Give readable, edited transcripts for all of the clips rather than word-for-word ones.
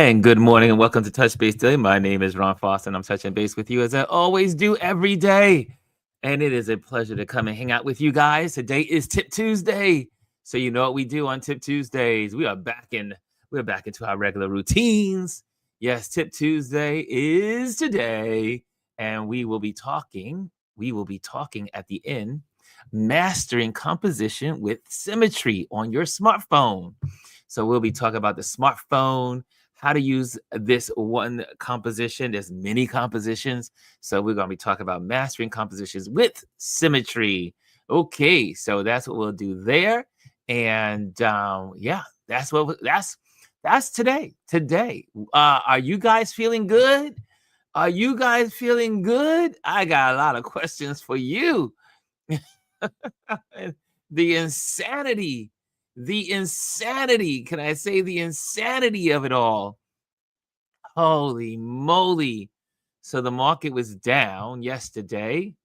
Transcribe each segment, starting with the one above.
And good morning and welcome to Touch Base Daily. My name is Ron Foster and I'm touching base with you as I always do every day. And it is a pleasure to come and hang out with you guys. Today is Tip Tuesday. So you know what we do on Tip Tuesdays. We're back into our regular routines. Yes, Tip Tuesday is today. And we will be talking at the end, mastering composition with symmetry on your smartphone. So we'll be talking about the smartphone, how to use this one composition. There's many compositions. So we're going to be talking about mastering compositions with symmetry. Okay, so that's what we'll do there. And that's today. Are you guys feeling good? Are you guys feeling good? I got a lot of questions for you. The insanity. Can I say the insanity of it all? Holy moly. So the market was down yesterday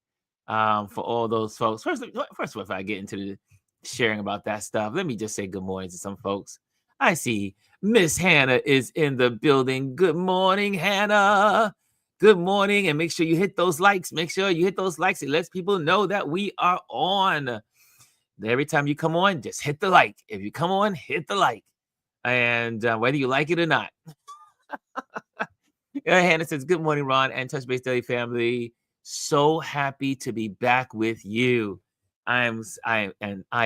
for all those folks. First of all, if I get into the sharing about that stuff, let me just say good morning to some folks. I see Miss Hannah is in the building. Good morning, Hannah. Good morning. And make sure you hit those likes. It lets people know that we are on. Every time you come on, just hit the like. If you come on, hit the like. And whether you like it or not. Hannah says, good morning, Ron and Touch Base Daily family. So happy to be back with you. I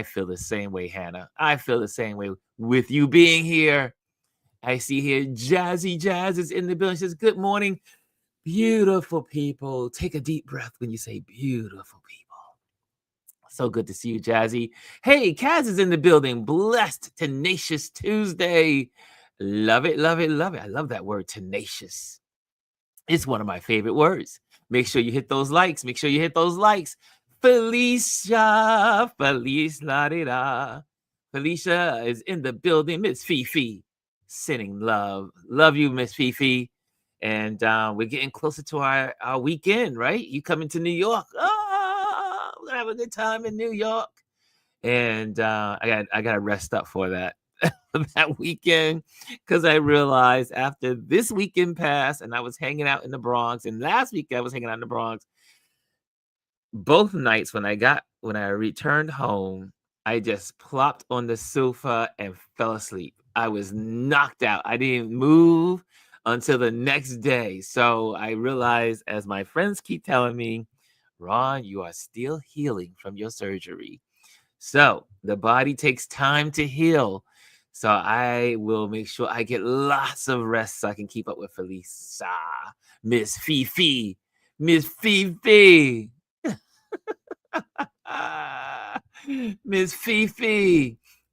feel the same way, Hannah. I feel the same way with you being here. I see here Jazzy Jazz is in the building. She says, good morning, beautiful people. Take a deep breath when you say beautiful people. So good to see you, Jazzy. Hey, Kaz is in the building. Blessed, tenacious Tuesday. Love it. I love that word, tenacious. It's one of my favorite words. Make sure you hit those likes. Felicia, Felicia is in the building. Miss Fifi, sending love. Love you, Miss Fifi. And we're getting closer to our weekend, right? You coming to New York. We're gonna have a good time in New York. And I got to rest up for that. That weekend, because I realized after this weekend passed and I was hanging out in the Bronx, and last week I was hanging out in the Bronx, both nights when I returned home, I just plopped on the sofa and fell asleep. I was knocked out. I didn't move until the next day. So I realized, as my friends keep telling me, Ron, you are still healing from your surgery. So the body takes time to heal. So I will make sure I get lots of rest so I can keep up with Felicia, Miss Fifi. Miss Fifi.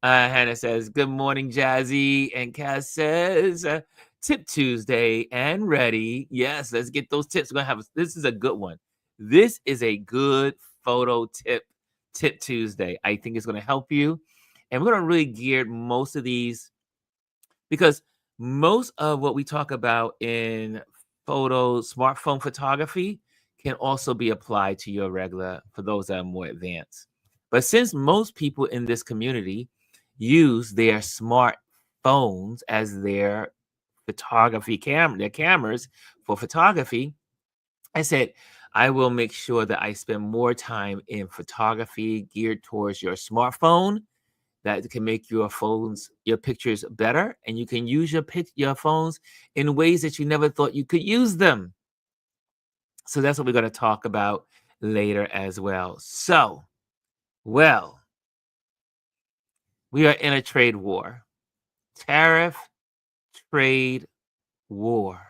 Hannah says, good morning, Jazzy. And Cass says, Tip Tuesday and ready. Yes, let's get those tips. This is a good one. This is a good photo Tip Tuesday. I think it's going to help you. And we're going to really gear most of these, because most of what we talk about in smartphone photography can also be applied to your regular, for those that are more advanced. But since most people in this community use their smartphones as their photography their cameras for photography, I said, I will make sure that I spend more time in photography geared towards your smartphone. That can make your pictures better, and you can use your phones in ways that you never thought you could use them. So that's what we're going to talk about later as well. So, we are in a trade war. Tariff trade war.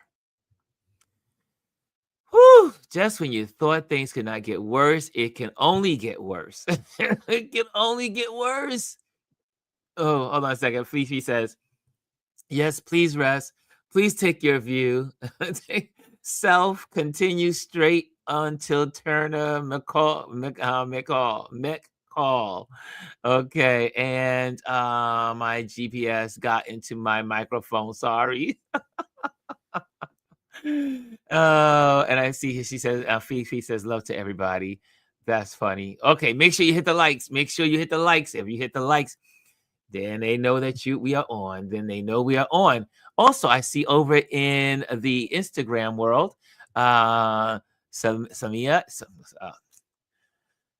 Whew, just when you thought things could not get worse, it can only get worse. It can only get worse. Oh, hold on a second. Fifi says, yes, please rest. Please take your view. Self continue straight until Turner McCall. Okay. And my GPS got into my microphone. Sorry. And I see she says, Fifi says, love to everybody. That's funny. Okay. Make sure you hit the likes. If you hit the likes, Then they know that we are on. Then they know we are on. Also, I see over in the Instagram world, Samia,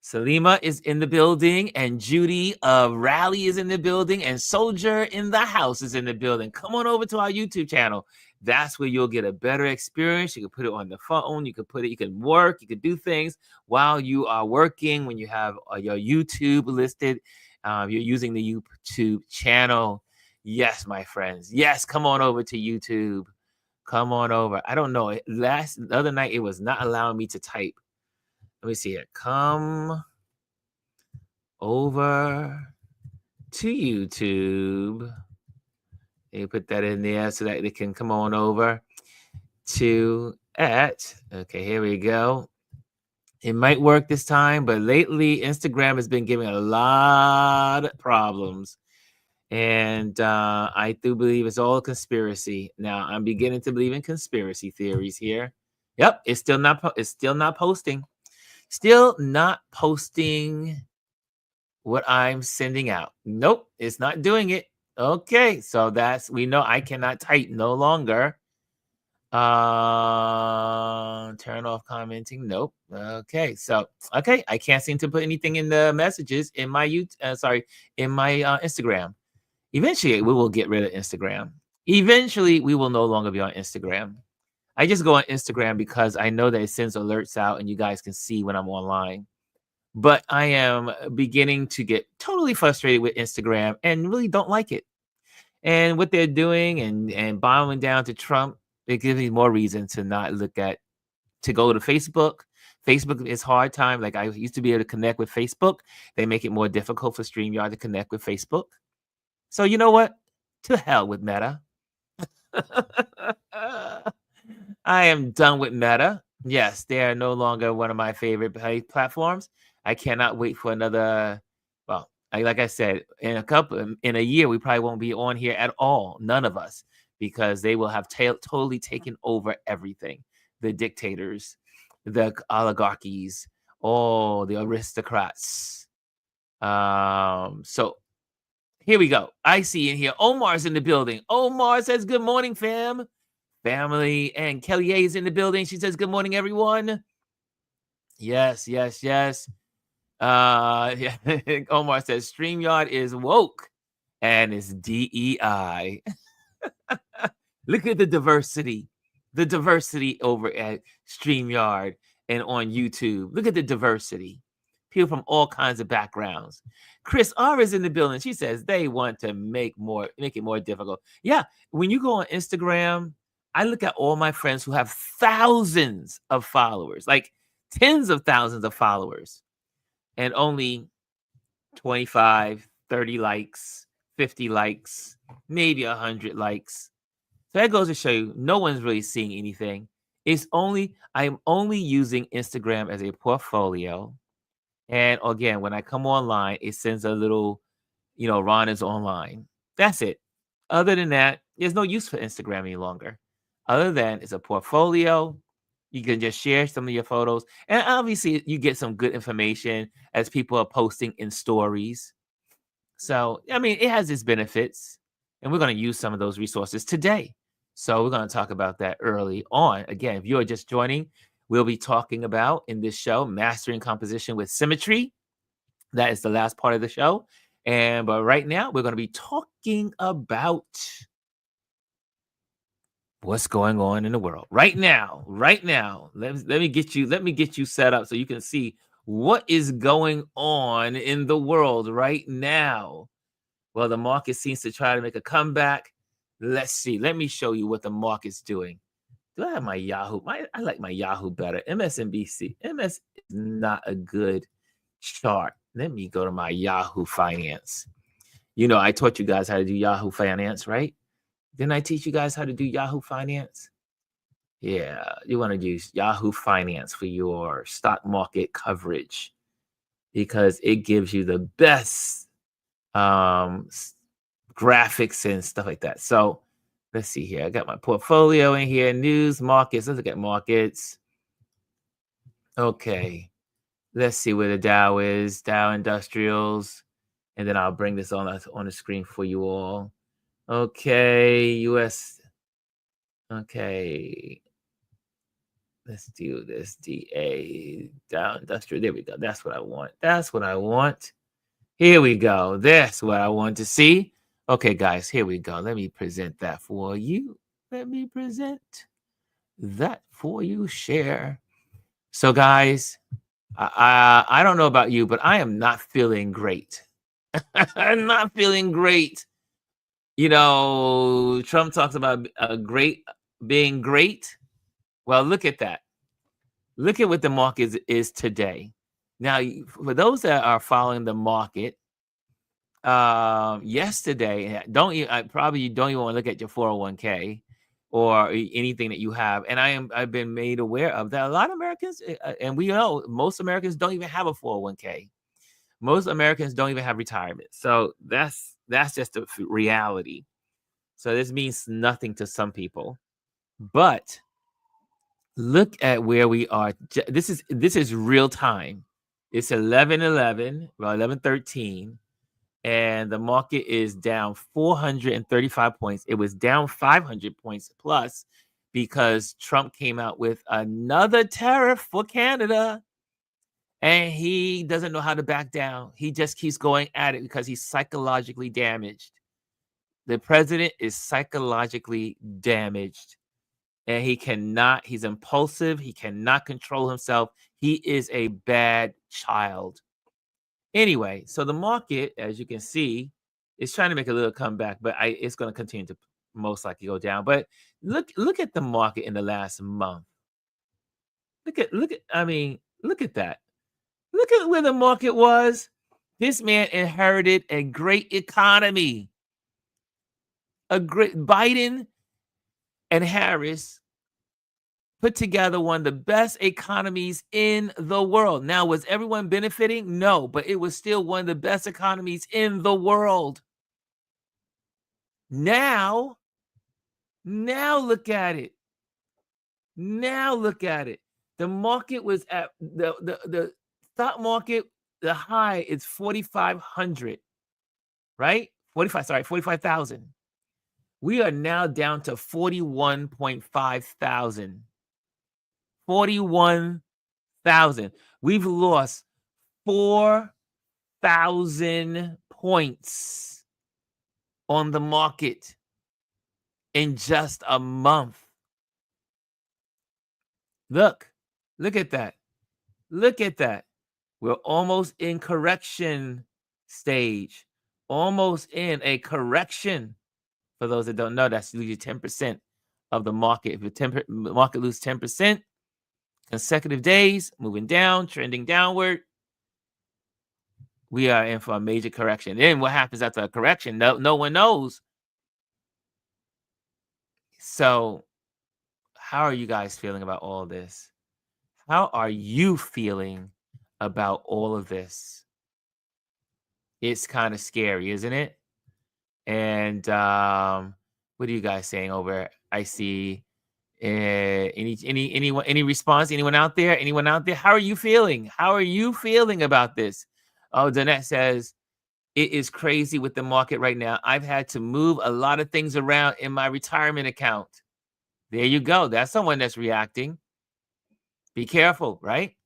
Salima is in the building, and Judy of Rally is in the building, and Soldier in the house is in the building. Come on over to our YouTube channel. That's where you'll get a better experience. You can put it on the phone. You can work. You can do things while you are working. When you have your YouTube listed, you're using the YouTube channel. Yes, my friends. Yes, come on over to YouTube. Come on over. I don't know. The other night, it was not allowing me to type. Let me see it. Come over to YouTube. You put that in there so that they can come on over to at. Okay, here we go. It might work this time, but lately Instagram has been giving a lot of problems. And I do believe it's all a conspiracy. Now I'm beginning to believe in conspiracy theories here. Yep, it's still not posting. Still not posting what I'm sending out. Nope, it's not doing it. Okay, so we know I cannot type no longer. Turn off commenting. Nope. Okay, so I can't seem to put anything in the messages in my Instagram. Eventually, we will get rid of Instagram. Eventually, we will no longer be on Instagram. I just go on Instagram because I know that it sends alerts out and you guys can see when I'm online. But I am beginning to get totally frustrated with Instagram and really don't like it. And what they're doing and bowing down to Trump, it gives me more reason to not to go to Facebook. Facebook is hard time. Like I used to be able to connect with Facebook. They make it more difficult for StreamYard to connect with Facebook. So you know what? To hell with Meta. I am done with Meta. Yes, they are no longer one of my favorite platforms. I cannot wait for another. Well, like I said, in a year, we probably won't be on here at all. None of us, because they will have totally taken over everything. The dictators, the oligarchies, all the aristocrats. So here we go. I see in here. Omar's in the building. Omar says, "Good morning, family." And Kelly A is in the building. She says, "Good morning, everyone." Yes. Yeah. Omar says, "StreamYard is woke and it's DEI." Look at the diversity over at StreamYard and on YouTube. Look at the diversity. People from all kinds of backgrounds. Chris R is in the building. She says they want to make it more difficult. Yeah, when you go on Instagram, I look at all my friends who have thousands of followers, like tens of thousands of followers, and only 25, 30 likes, 50 likes, maybe 100 likes. So that goes to show you, no one's really seeing anything. I'm only using Instagram as a portfolio. And again, when I come online, it sends a little, Ron is online. That's it. Other than that, there's no use for Instagram any longer. Other than it's a portfolio. You can just share some of your photos. And obviously, you get some good information as people are posting in stories. So, I mean, it has its benefits. And we're going to use some of those resources today. So we're going to talk about that early on. Again, if you're just joining, we'll be talking about in this show, mastering composition with symmetry. That is the last part of the show. But right now, we're going to be talking about what's going on in the world right now. Let me get you set up so you can see what is going on in the world right now. Well, the market seems to try to make a comeback. Let's see. Let me show you what the market's doing. Do I have my Yahoo? I like my Yahoo better. MSNBC. MS is not a good chart. Let me go to my Yahoo Finance. I taught you guys how to do Yahoo Finance, right? Didn't I teach you guys how to do Yahoo Finance? Yeah, you want to use Yahoo Finance for your stock market coverage because it gives you the best graphics and stuff like that. So let's see here. I got my portfolio in here. News, markets. Let's look at markets. Okay. Let's see where the Dow is. Dow Industrials. and then I'll bring this on the screen for you all. Okay, US. Okay, let's do this. DA down industrial. There we go. That's what I want. That's what I want. Here we go. That's what I want to see. Okay, guys, here we go. Let me present that for you. Let me present that for you. Share. So, guys, I don't know about you, but I am not feeling great. I'm not feeling great. You know, Trump talks about being great. Well, look at that. Look at what the market is today. Now, for those that are following the market, yesterday, probably you don't even want to look at your 401k or anything that you have. And I've been made aware of that a lot of Americans, and we know most Americans don't even have a 401k. Most Americans don't even have retirement. So that's just a reality. So this means nothing to some people. But look at where we are. This is real time. It's 11:11, well 11:13, and the market is down 435 points. It was down 500 points plus because Trump came out with another tariff for Canada, and he doesn't know how to back down. He just keeps going at it because he's psychologically damaged. The president is psychologically damaged, and he's impulsive. He cannot control himself. He is a bad child. Anyway, so the market, as you can see, is trying to make a little comeback, but it's going to continue to most likely go down. But look at the market in the last month. Look at that. Look at where the market was. This man inherited a great economy. Biden and Harris put together one of the best economies in the world. Now, was everyone benefiting? No, but it was still one of the best economies in the world. Now look at it. Now look at it. The market was at the stock market, the high is 4,500, right? 45,000. We are now down to 41.5 thousand. 41,000. We've lost 4,000 points on the market in just a month. Look at that. Look at that. We're almost in correction stage. Almost in a correction. For those that don't know, that's usually 10% of the market. If the market loses 10%, consecutive days, moving down, trending downward, we are in for a major correction. Then what happens after a correction? No one knows. So how are you guys feeling about all this? How are you feeling about all of this? It's kind of scary, isn't it? And what are you guys saying over? I see any response? Anyone out there? How are you feeling? How are you feeling about this? Oh, Danette says, it is crazy with the market right now. I've had to move a lot of things around in my retirement account. There you go. That's someone that's reacting. Be careful, right?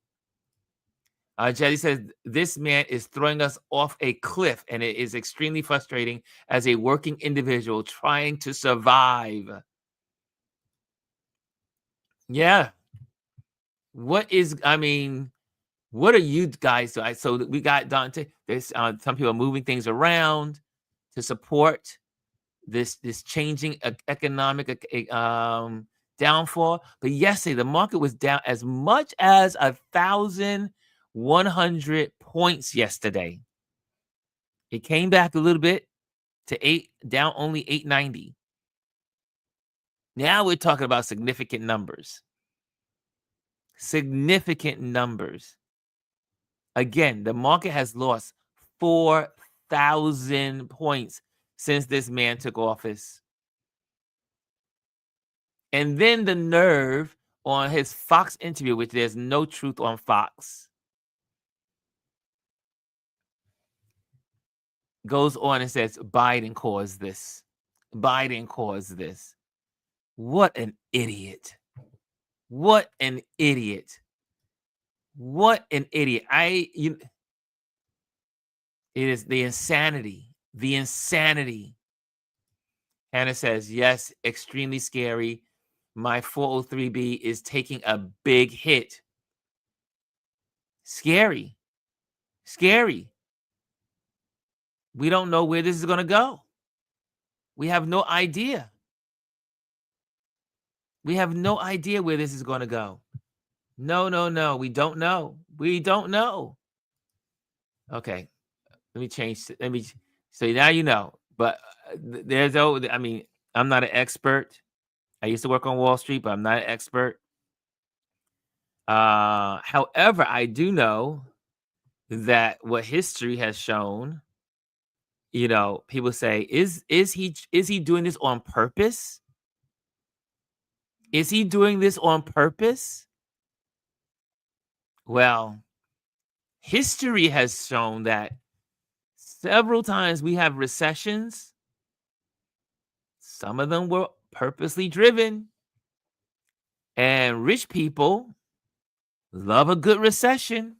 Jelly says, this man is throwing us off a cliff, and it is extremely frustrating as a working individual trying to survive. Yeah. What are you guys doing? So we got Dante. There's some people moving things around to support this changing economic downfall. But yesterday, the market was down as much as 1,100 points yesterday. It came back a little bit to down only 890. Now we're talking about significant numbers. Significant numbers. Again, the market has lost 4,000 points since this man took office. And then the nerve on his Fox interview, which there's no truth on Fox. goes on and says, Biden caused this. Biden caused this. What an idiot. What an idiot. What an idiot. It is the insanity. The insanity. Hannah says, yes, extremely scary. My 403B is taking a big hit. Scary. Scary. We don't know where this is going to go. We have no idea. We have no idea where this is going to go. No, no, no. We don't know. We don't know. Okay. Let me change. So now you know. But I'm not an expert. I used to work on Wall Street, but I'm not an expert. However, I do know that what history has shown, people say, is he doing this on purpose? Is he doing this on purpose? Well, history has shown that several times we have recessions. Some of them were purposely driven. And rich people love a good recession.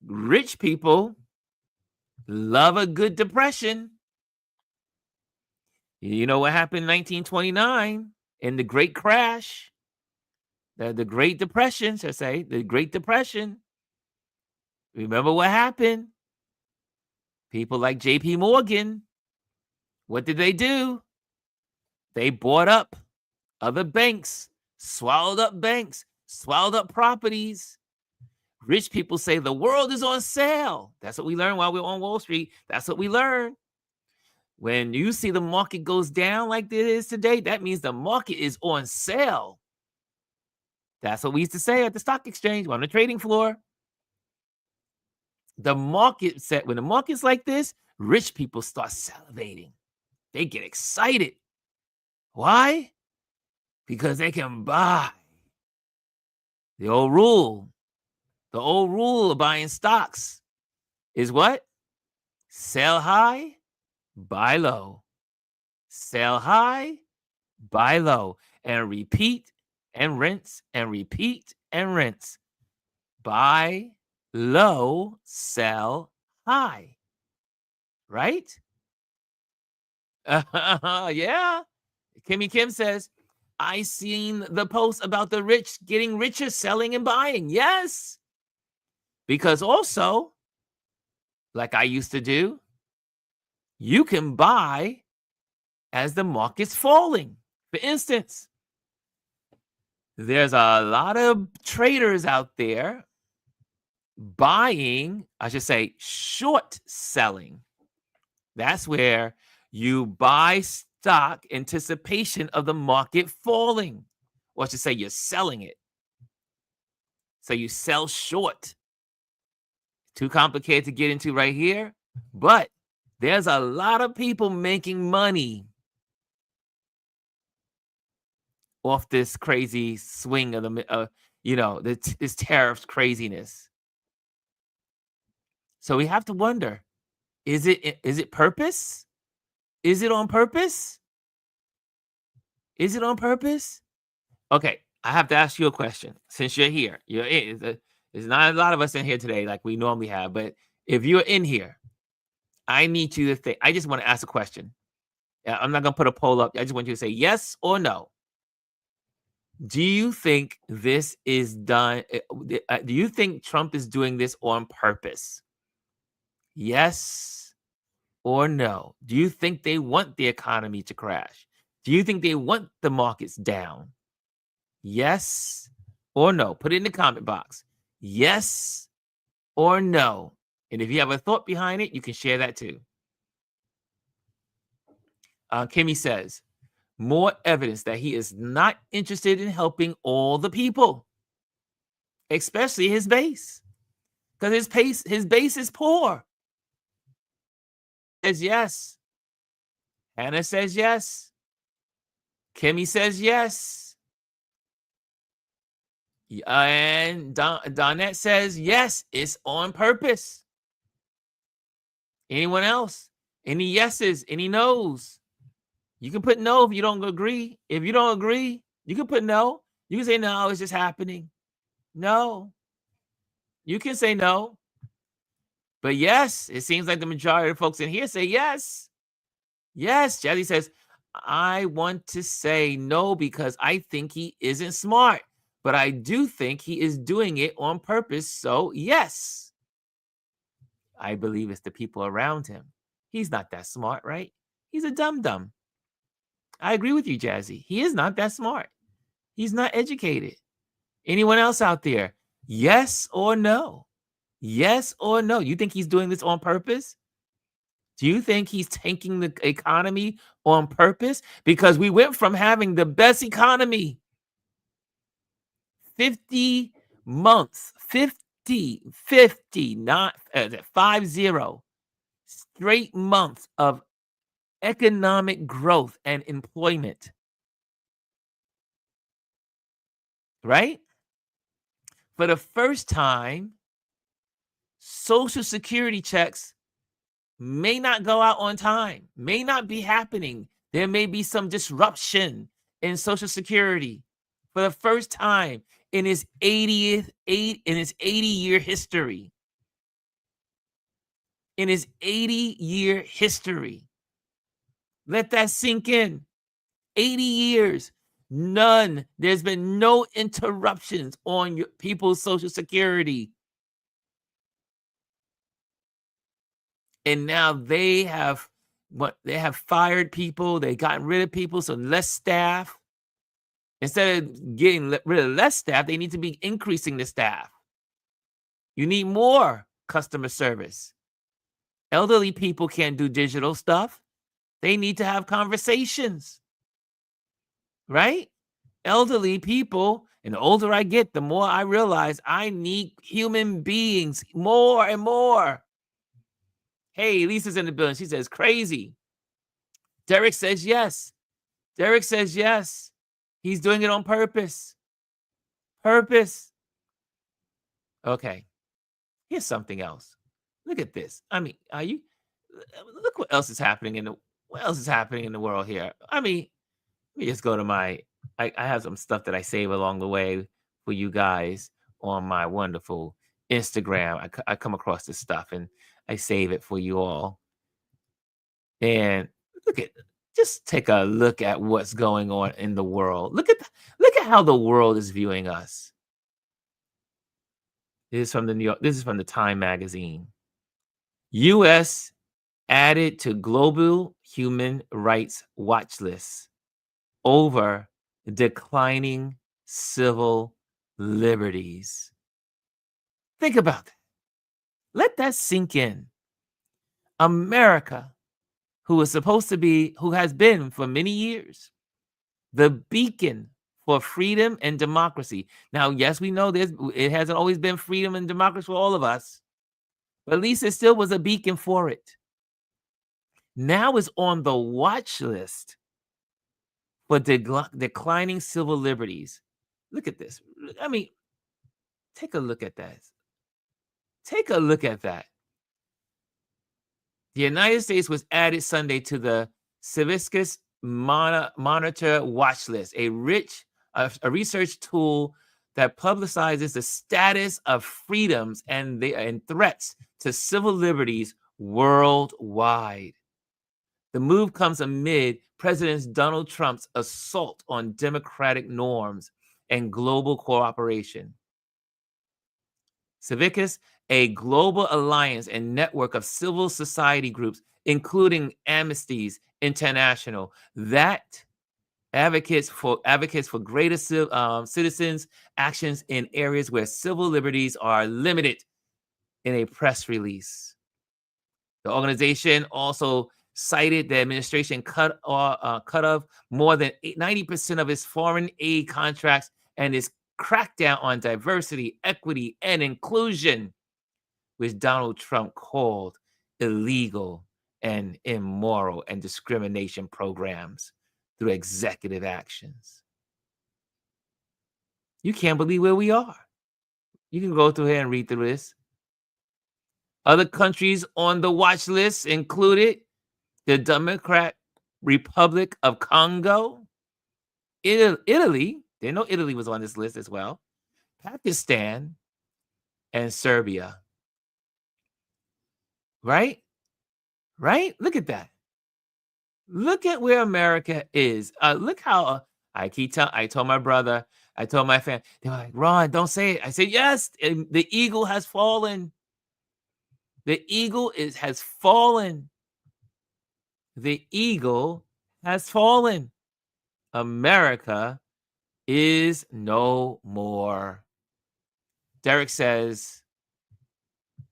Rich people love a good depression. You know what happened in 1929 in the Great Crash? The Great Depression, should I say, the Great Depression. Remember what happened? People like J.P. Morgan, what did they do? They bought up other banks, swallowed up properties. Rich people say the world is on sale. That's what we learned while we were on Wall Street. That's what we learned. When you see the market goes down like it is today, that means the market is on sale. That's what we used to say at the stock exchange, on the trading floor. The market set, when the market's like this, rich people start salivating. They get excited. Why? Because they can buy. The old rule of buying stocks is what? Sell high, buy low. Sell high, buy low. And repeat and rinse and repeat and rinse. Buy low, sell high. Right? Yeah. Kimmy Kim says, I seen the post about the rich getting richer, selling and buying. Yes. Because also, like I used to do, you can buy as the market's falling. For instance, there's a lot of traders out there buying, I should say, short selling. That's where you buy stock anticipation of the market falling. Or I should say you're selling it. So you sell short. Too complicated to get into right here. But there's a lot of people making money off this crazy swing of this tariff craziness. So we have to wonder, is it purpose? Is it on purpose? Is it on purpose? Okay, I have to ask you a question. Since you're here, there's not a lot of us in here today like we normally have, but if you're in here, I need you to think. I just want to ask a question. I'm not going to put a poll up. I just want you to say yes or no. Do you think this is done? Do you think Trump is doing this on purpose? Yes or no? Do you think they want the economy to crash? Do you think they want the markets down? Yes or no? Put it in the comment box. Yes or no? And if you have a thought behind it, you can share that too. Kimmy says, more evidence that he is not interested in helping all the people, especially his base, because his base is poor. Says yes. Hannah says yes. Kimmy says yes. And Donette says yes, it's on purpose. Anyone else? Any yeses? Any nos? You can put no if you don't agree. If you don't agree, you can put no. You can say no, it's just happening. No. You can say no. But yes, it seems like the majority of folks in here say yes. Yes, Jazzy says, I want to say no because I think he isn't smart, but I do think he is doing it on purpose. So, yes, I believe it's the people around him. He's not that smart, right? He's a dum dum. I agree with you, Jazzy. He is not that smart. He's not educated. Anyone else out there? Yes or no? Yes or no? You think he's doing this on purpose? Do you think he's tanking the economy on purpose? Because we went from having the best economy 50 months, 50, not 50 straight months of economic growth and employment, right? For the first time, Social Security checks may not go out on time, may not be happening. There may be some disruption in Social Security for the first time in its 80-year history. In its 80-year history. Let that sink in. 80 years. None. There's been no interruptions on your people's Social Security. And now they have fired people, they gotten rid of people, so less staff. Instead of getting rid of less staff, they need to be increasing the staff. You need more customer service. Elderly people can't do digital stuff. They need to have conversations, right? Elderly people, and the older I get, the more I realize I need human beings more and more. Hey, Lisa's in the building. She says, crazy. Derek says yes. Derek says yes. He's doing it on purpose. Purpose. Okay. Here's something else. Look at this. I mean, look what else is happening in the world here. I mean, let me just go to I have some stuff that I save along the way for you guys on my wonderful Instagram. I come across this stuff and I save it for you all. And just take a look at what's going on in the world. Look at how the world is viewing us. This is from the Time magazine. US added to global human rights watch list over declining civil liberties. Think about that. Let that sink in. America, who has been for many years, the beacon for freedom and democracy. Now, yes, we know it hasn't always been freedom and democracy for all of us, but at least it still was a beacon for it. Now is on the watch list for declining civil liberties. Look at this. I mean, take a look at that. Take a look at that. The United States was added Sunday to the Civiscus Monitor watch list, a research tool that publicizes the status of freedoms and threats to civil liberties worldwide. The move comes amid President Donald Trump's assault on democratic norms and global cooperation. Civicus, a global alliance and network of civil society groups, including Amnesty International, that advocates for greater citizens' actions in areas where civil liberties are limited, in a press release. The organization also cited the administration cut off more than 90% of its foreign aid contracts and its crackdown on diversity, equity, and inclusion, which Donald Trump called illegal and immoral and discrimination programs through executive actions. You can't believe where we are. You can go through here and read through this. Other countries on the watch list included the Democratic Republic of Congo, Italy. Didn't know Italy was on this list as well. Pakistan and Serbia. Right? Right? Look at that. Look at where America is. Look how I told my brother, I told my family, they were like, Ron, don't say it. I said, yes, the eagle has fallen. The eagle has fallen. The eagle has fallen. America is no more. Derek says,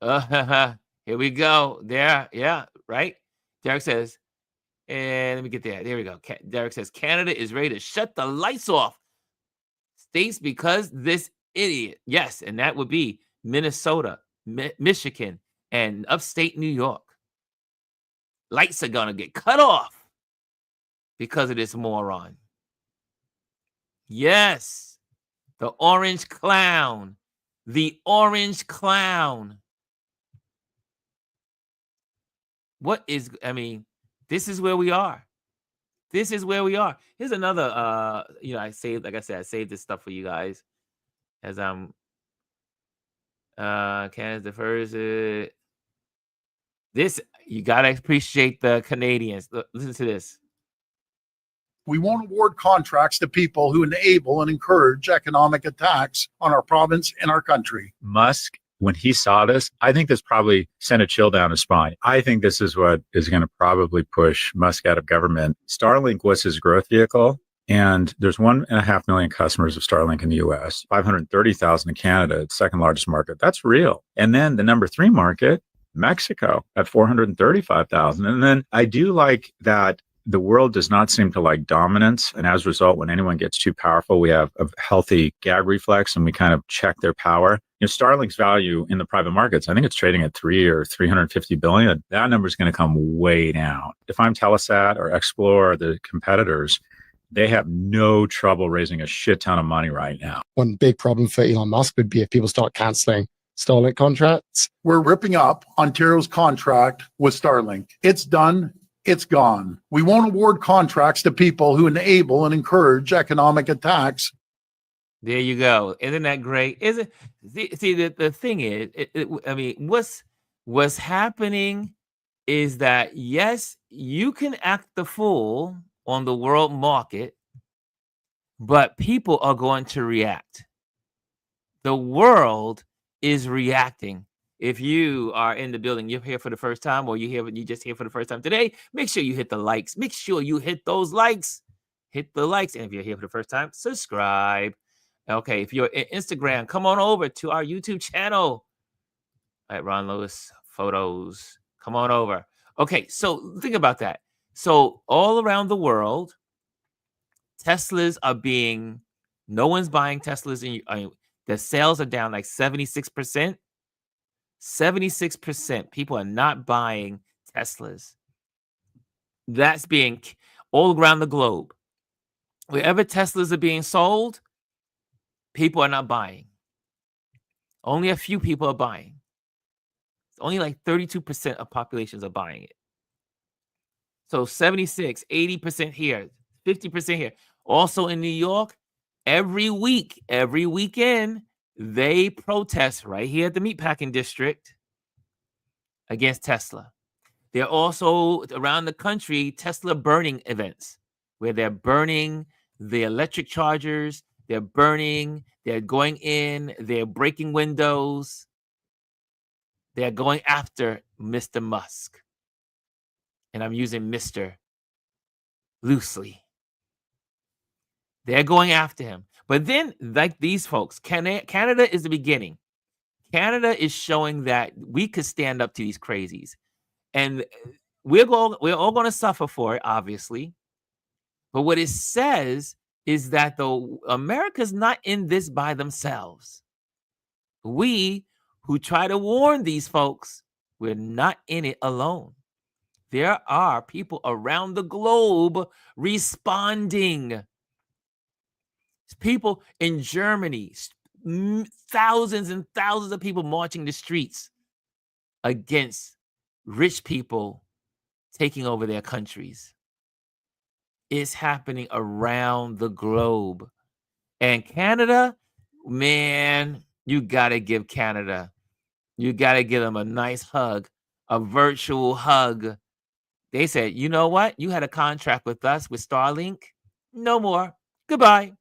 here we go. There, yeah, right? Derek says, and let me get there. There we go. Derek says, Canada is ready to shut the lights off. States because this idiot. Yes, and that would be Minnesota, Michigan, and upstate New York. Lights are going to get cut off because of this moron. Yes, the orange clown. The orange clown. This is where we are. This is where we are. Here's another, I saved this stuff for you guys as I'm, Canada's the first, this, you got to appreciate the Canadians. Listen to this. We won't award contracts to people who enable and encourage economic attacks on our province and our country. Musk, when he saw this, I think this probably sent a chill down his spine. I think this is what is going to probably push Musk out of government. Starlink was his growth vehicle, and there's 1.5 million customers of Starlink in the US, 530,000 in Canada, its second largest market. That's real. And then the number 3 market, Mexico, at 435,000. And then I do like that the world does not seem to like dominance. And as a result, when anyone gets too powerful, we have a healthy gag reflex and we kind of check their power. Starlink's value in the private markets, I think it's trading at 3 or 350 billion. That number is going to come way down. If I'm Telesat or Explore, the competitors, they have no trouble raising a shit ton of money right now. One big problem for Elon Musk would be if people start canceling Starlink contracts. We're ripping up Ontario's contract with Starlink. It's done. It's gone. We won't award contracts to people who enable and encourage economic attacks. There you go. Isn't that great? Isn't see the thing is, what's happening is that yes, you can act the fool on the world market, but people are going to react. The world is reacting. If you are in the building, you're here for the first time, or you just here for the first time today, make sure you hit the likes. Make sure you hit those likes. Hit the likes. And if you're here for the first time, subscribe. Okay, if you're in Instagram, come on over to our YouTube channel at Ron Lewis Photos. Come on over. Okay, so think about that. So all around the world, Teslas are no one's buying Teslas. The sales are down like 76%. 76% people are not buying Teslas. That's being all around the globe. Wherever Teslas are being sold, people are not buying. Only a few people are buying. Only like 32% of populations are buying it. So 76, 80% here, 50% here. Also in New York, every weekend, they protest right here at the Meatpacking District against Tesla. There are also around the country Tesla burning events where they're burning the electric chargers. They're going in, they're breaking windows. They're going after Mr. Musk. And I'm using Mr. loosely. They're going after him. But then, like these folks, Canada is the beginning. Canada is showing that we could stand up to these crazies. And we're all going to suffer for it, obviously. But what it says is that though America's not in this by themselves. We who try to warn these folks, we're not in it alone. There are people around the globe responding. People in Germany, thousands and thousands of people marching the streets against rich people taking over their countries. It's happening around the globe. And Canada, man, you got to give Canada, you got to give them a nice hug, a virtual hug. They said, you know what? You had a contract with us, with Starlink. No more. Goodbye.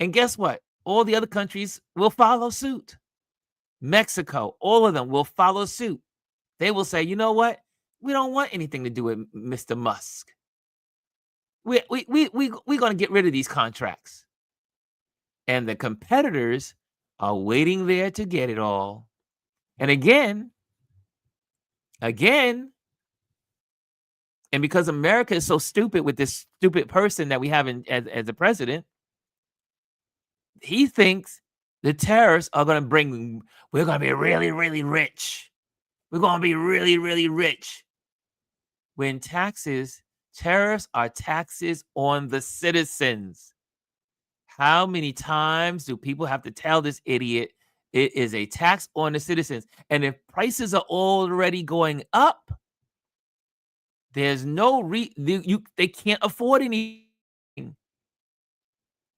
And guess what? All the other countries will follow suit. Mexico, all of them will follow suit. They will say, you know what? We don't want anything to do with Mr. Musk. We're going to get rid of these contracts. And the competitors are waiting there to get it all. And again, and because America is so stupid with this stupid person that we have as the president, he thinks the tariffs are going to bring, we're going to be really, really rich. We're going to be really, really rich. When tariffs are taxes on the citizens. How many times do people have to tell this idiot it is a tax on the citizens? And if prices are already going up, there's no they can't afford anything.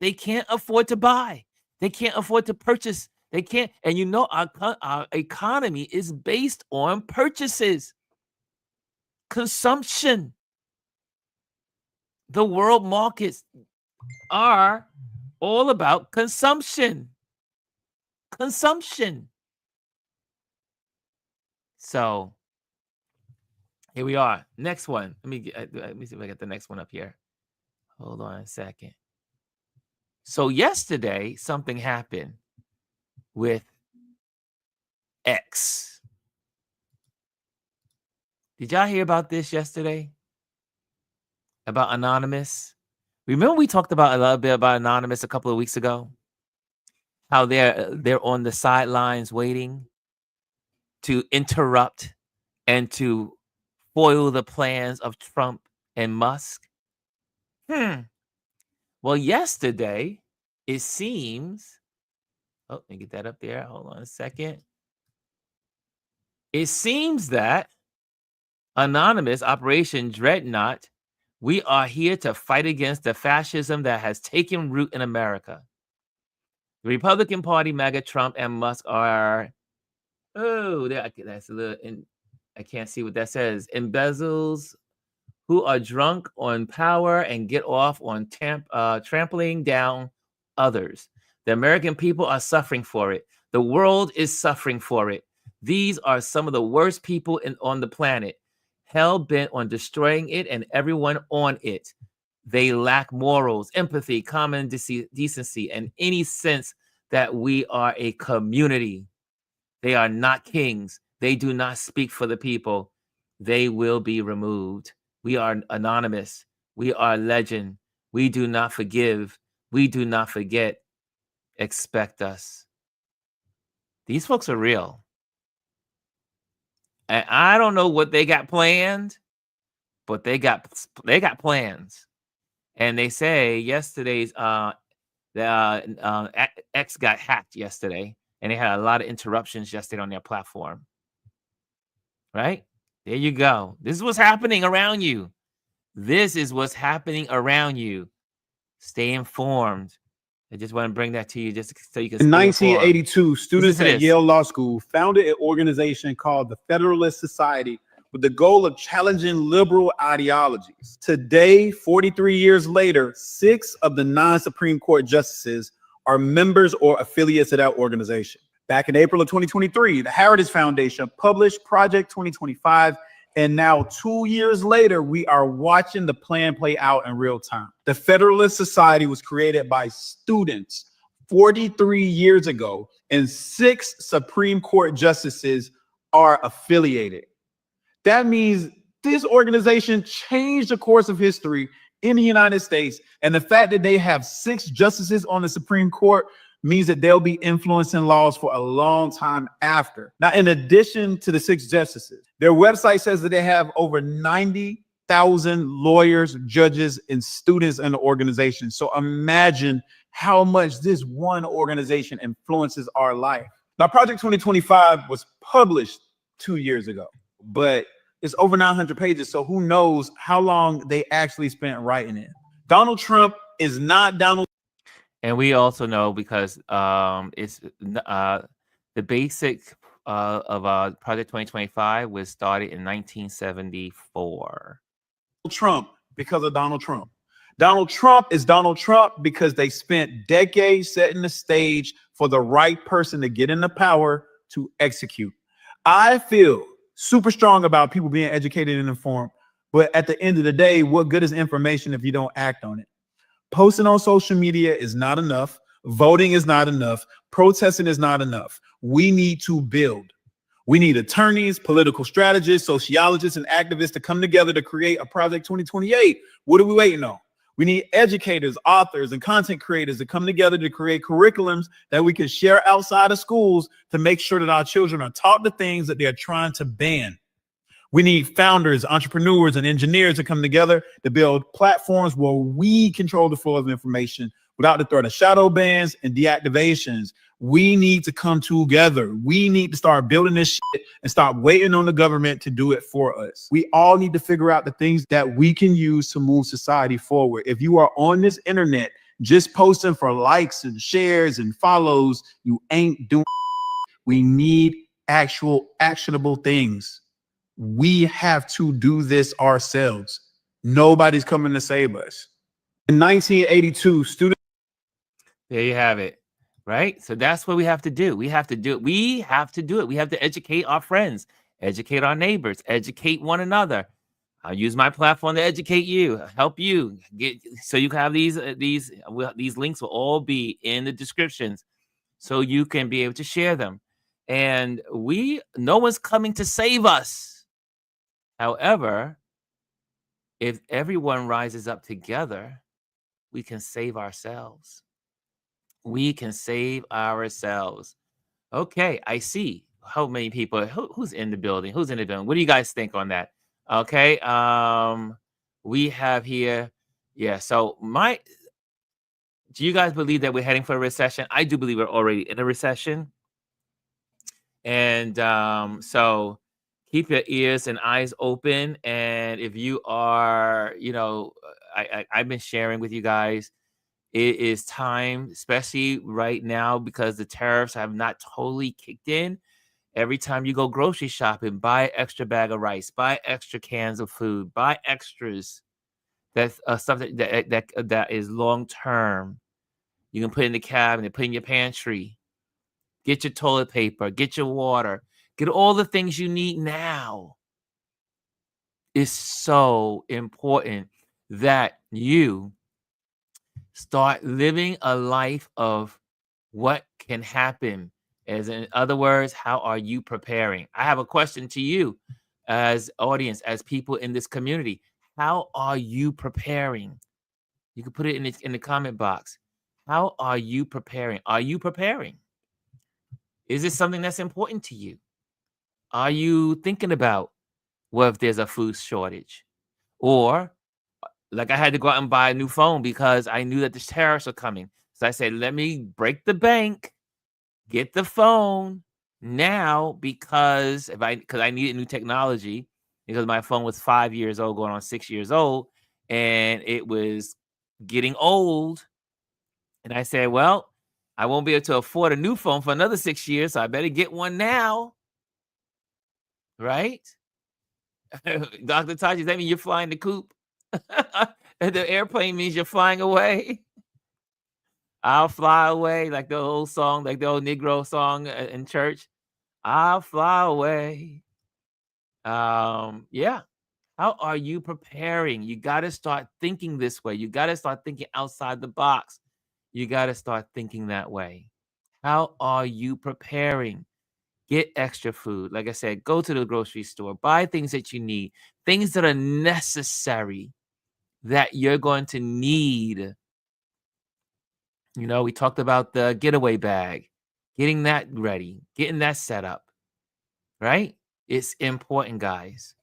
They can't afford to buy. They can't afford to purchase. They can't. And you know, our economy is based on purchases, consumption. The world markets are all about consumption. So here we are. Next one. Let me see if I get the next one up here. Hold on a second. So yesterday, something happened with X. Did y'all hear about this yesterday? About Anonymous? Remember we talked about a little bit about Anonymous a couple of weeks ago? How they're on the sidelines waiting to interrupt and to foil the plans of Trump and Musk. Well, yesterday, it seems, let me get that up there. Hold on a second. It seems that Anonymous, Operation Dreadnought, we are here to fight against the fascism that has taken root in America. The Republican Party, MAGA, Trump, and Musk are, that's a little, I can't see what that says. Embezzles who are drunk on power and get off on trampling down others. The American people are suffering for it. The world is suffering for it. These are some of the worst people on the planet, hell-bent on destroying it and everyone on it. They lack morals, empathy, common decency, and any sense that we are a community. They are not kings. They do not speak for the people. They will be removed. We are anonymous. We are legend. We do not forgive. We do not forget. Expect us. These folks are real. And I don't know what they got planned, but they got plans. And they say yesterday's X got hacked yesterday, and they had a lot of interruptions yesterday on their platform. Right? There you go. This is what's happening around you. This is what's happening around you. Stay informed. I just want to bring that to you just so you can. In 1982, students at Yale Law School founded an organization called the Federalist Society with the goal of challenging liberal ideologies. Today, 43 years later, 6 of the 9 Supreme Court justices are members or affiliates of that organization. Back in April of 2023, the Heritage Foundation published Project 2025, and now 2 years later, we are watching the plan play out in real time. The Federalist Society was created by students 43 years ago, and 6 Supreme Court justices are affiliated. That means this organization changed the course of history in the United States, and the fact that they have 6 justices on the Supreme Court means that they'll be influencing laws for a long time after. Now, in addition to the 6 justices, their website says that they have over 90,000 lawyers, judges, and students in the organization. So imagine how much this one organization influences our life. Now, Project 2025 was published 2 years ago, but it's over 900 pages. So who knows how long they actually spent writing it. Donald Trump is not Donald. And we also know because it's the basic of Project 2025 was started in 1974. Trump because of Donald Trump. Donald Trump is Donald Trump because they spent decades setting the stage for the right person to get into power to execute. I feel super strong about people being educated and informed, but at the end of the day, what good is information if you don't act on it? Posting on social media is not enough. Voting is not enough. Protesting is not enough. We need to build. We need attorneys, political strategists, sociologists, and activists to come together to create a Project 2028. What are we waiting on? We need educators, authors, and content creators to come together to create curriculums that we can share outside of schools to make sure that our children are taught the things that they're trying to ban. We need founders, entrepreneurs, and engineers to come together to build platforms where we control the flow of information without the threat of shadow bans and deactivations. We need to come together. We need to start building this shit and stop waiting on the government to do it for us. We all need to figure out the things that we can use to move society forward. If you are on this internet just posting for likes and shares and follows, you ain't doing. We need actual actionable things. We have to do this ourselves. Nobody's coming to save us. In 1982, students. There you have it. Right? So that's what we have to do. We have to do it. We have to do it. We have to educate our friends, educate our neighbors, educate one another. I'll use my platform to educate you, help you get so you can have these links will all be in the descriptions so you can be able to share them. And no one's coming to save us. However, if everyone rises up together, we can save ourselves. We can save ourselves. Okay, I see how many people, who's in the building? Who's in the building? What do you guys think on that? Okay, we have here, yeah, so do you guys believe that we're heading for a recession? I do believe we're already in a recession. And so keep your ears and eyes open. And if you are, I've been sharing with you guys, it is time, especially right now, because the tariffs have not totally kicked in. Every time you go grocery shopping, buy an extra bag of rice, buy extra cans of food, buy extras. That's stuff that is long term. You can put in the cabinet, put in your pantry. Get your toilet paper, get your water, get all the things you need now. It's so important that you start living a life of what can happen. As in other words, how are you preparing? I have a question to you as audience, as people in this community. How are you preparing? You can put it in the comment box. How are you preparing? Are you preparing? Is this something that's important to you? Are you thinking about what if there's a food shortage? Or like I had to go out and buy a new phone because I knew that the tariffs are coming. So I said, let me break the bank, get the phone now because I needed new technology because my phone was 5 years old, going on 6 years old, and it was getting old. And I said, well, I won't be able to afford a new phone for another 6 years, so I better get one now. Right? Dr. Taj, does that mean you're flying the coop? The airplane means you're flying away. I'll fly away, like the old song, like the old Negro song in church. I'll fly away. Yeah. How are you preparing? You got to start thinking this way. You got to start thinking outside the box. You got to start thinking that way. How are you preparing? Get extra food. Like I said, go to the grocery store, buy things that you need, things that are necessary that you're going to need. We talked about the getaway bag, getting that ready, getting that set up, right? It's important, guys.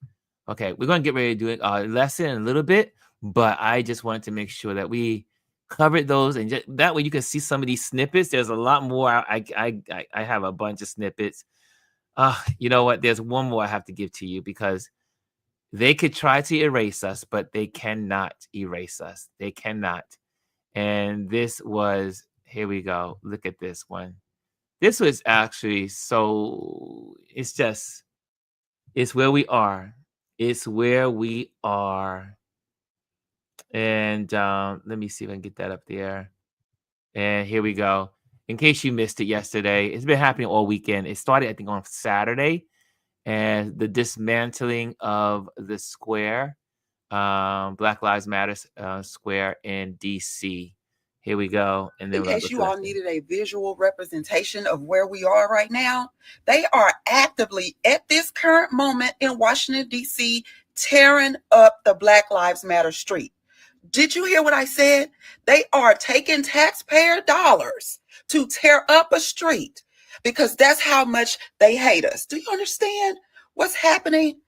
Okay, we're going to get ready to do a lesson in a little bit, but I just wanted to make sure that we covered those, and just, that way you can see some of these snippets. There's a lot more. I have a bunch of snippets. You know what? There's one more I have to give to you because they could try to erase us, but they cannot erase us. They cannot. And this was, here we go. Look at this one. This was actually so, it's where we are. It's where we are. And let me see if I can get that up there. And here we go. In case you missed it yesterday, it's been happening all weekend. It started, I think, on Saturday. And the dismantling of the square, Black Lives Matter square in D.C. Here we go. And then in case you all needed a visual representation of where we are right now, they are actively, at this current moment in Washington, D.C., tearing up the Black Lives Matter street. Did you hear what I said? They are taking taxpayer dollars to tear up a street because that's how much they hate us. Do you understand what's happening?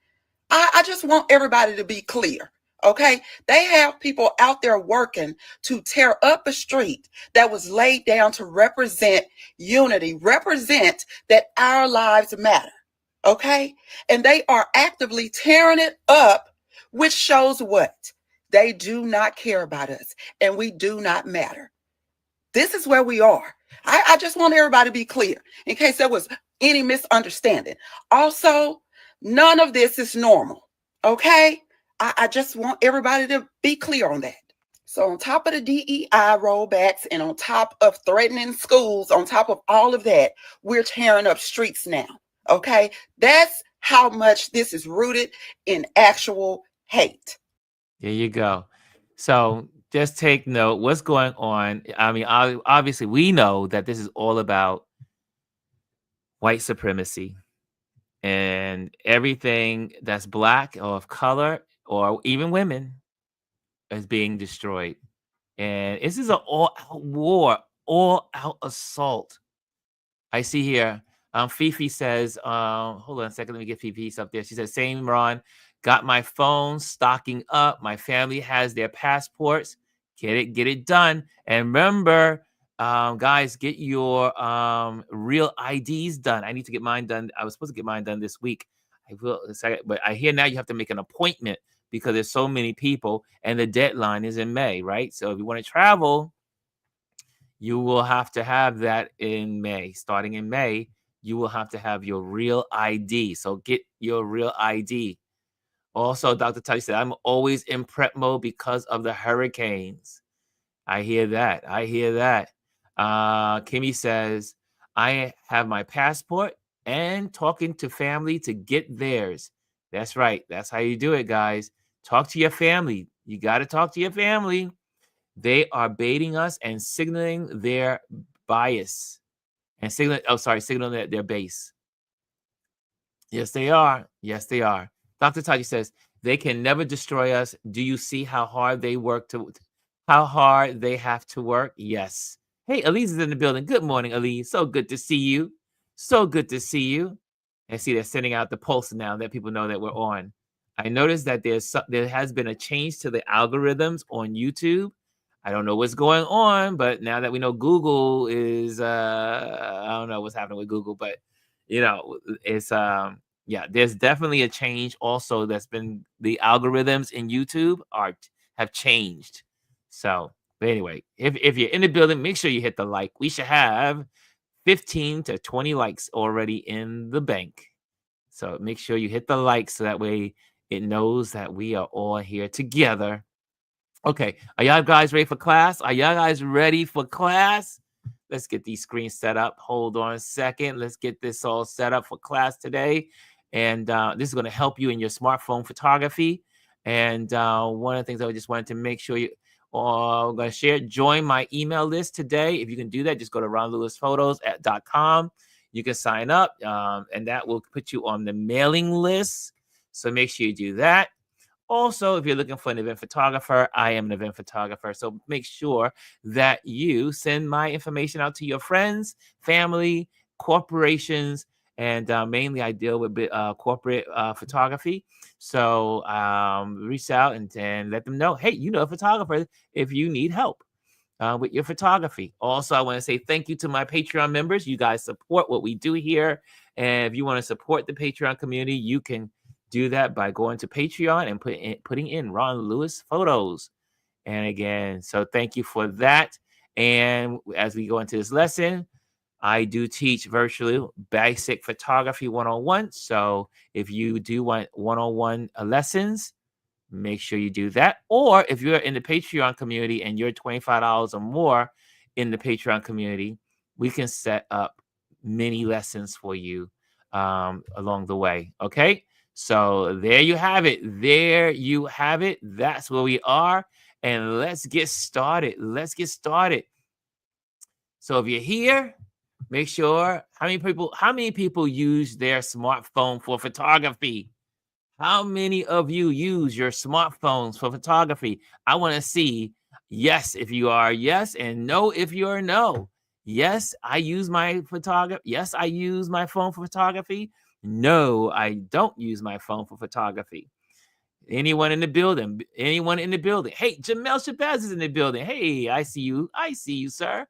I just want everybody to be clear. Okay, they have people out there working to tear up a street that was laid down to represent unity, represent that our lives matter. Okay, and they are actively tearing it up, which shows what? They do not care about us and we do not matter. This is where we are. I just want everybody to be clear in case there was any misunderstanding. Also, none of this is normal. Okay. I just want everybody to be clear on that. So on top of the DEI rollbacks and on top of threatening schools, on top of all of that, we're tearing up streets now. Okay. That's how much this is rooted in actual hate. There you go. So just take note what's going on. I mean, obviously we know that this is all about white supremacy and everything that's black or of color or even women is being destroyed. And this is an all-out war, all-out assault. I see here, Fifi says, hold on a second, let me get Fifi's up there. She says, same Ron, got my phone, stocking up. My family has their passports. Get it done. And remember, guys, get your real IDs done. I need to get mine done. I was supposed to get mine done this week. I will, but I hear now you have to make an appointment because there's so many people and the deadline is in May, right? So if you want to travel, you will have to have that in May. Starting in May, you will have to have your real ID. So get your real ID. Also, Dr. Tati said, I'm always in prep mode because of the hurricanes. I hear that. Kimmy says, I have my passport and talking to family to get theirs. That's right. That's how you do it, guys. Talk to your family. You got to talk to your family. They are baiting us and signaling their bias and signaling their base. Yes, they are. Dr. Tati says, they can never destroy us. Do you see how hard they have to work? Yes. Hey, Elise is in the building. Good morning, Elise. So good to see you. I see they're sending out the post now that people know that we're on. I noticed that there has been a change to the algorithms on YouTube. I don't know what's going on, but now that we know Google is, I don't know what's happening with Google, but it's there's definitely a change. Also, that's been the algorithms in YouTube have changed. So, but anyway, if you're in the building, make sure you hit the like. We should have 15 to 20 likes already in the bank. So make sure you hit the like so that way it knows that we are all here together. Okay, are y'all guys ready for class? Let's get these screens set up. Hold on a second. Let's get this all set up for class today. And this is going to help you in your smartphone photography. And one of the things I just wanted to make sure I'm going to share, join my email list today. If you can do that, just go to ronlewisphotos.com. You can sign up, and that will put you on the mailing list. So make sure you do that. Also, if you're looking for an event photographer, I am an event photographer. So make sure that you send my information out to your friends, family, corporations, and mainly I deal with corporate photography. So reach out and let them know, hey, a photographer if you need help. with your photography. Also, I want to say thank you to my Patreon members. You guys support what we do here. And if you want to support the Patreon community, you can do that by going to Patreon and putting in Ron Lewis photos. And again, so thank you for that. And as we go into this lesson, I do teach virtually basic photography 101. So if you do want 101 lessons, make sure you do that. Or if you're in the Patreon community and you're $25 or more in the Patreon community, we can set up mini lessons for you along the way. Okay. So there you have it. There you have it. That's where we are. And let's get started. Let's get started. So if you're here, make sure how many people use their smartphone for photography? How many of you use your smartphones for photography? I want to see yes if you are yes and no if you are no. Yes, I use my photography. Yes, I use my phone for photography. No, I don't use my phone for photography. Anyone in the building? Anyone in the building? Hey, Jamel Shabazz is in the building. Hey, I see you. I see you, sir.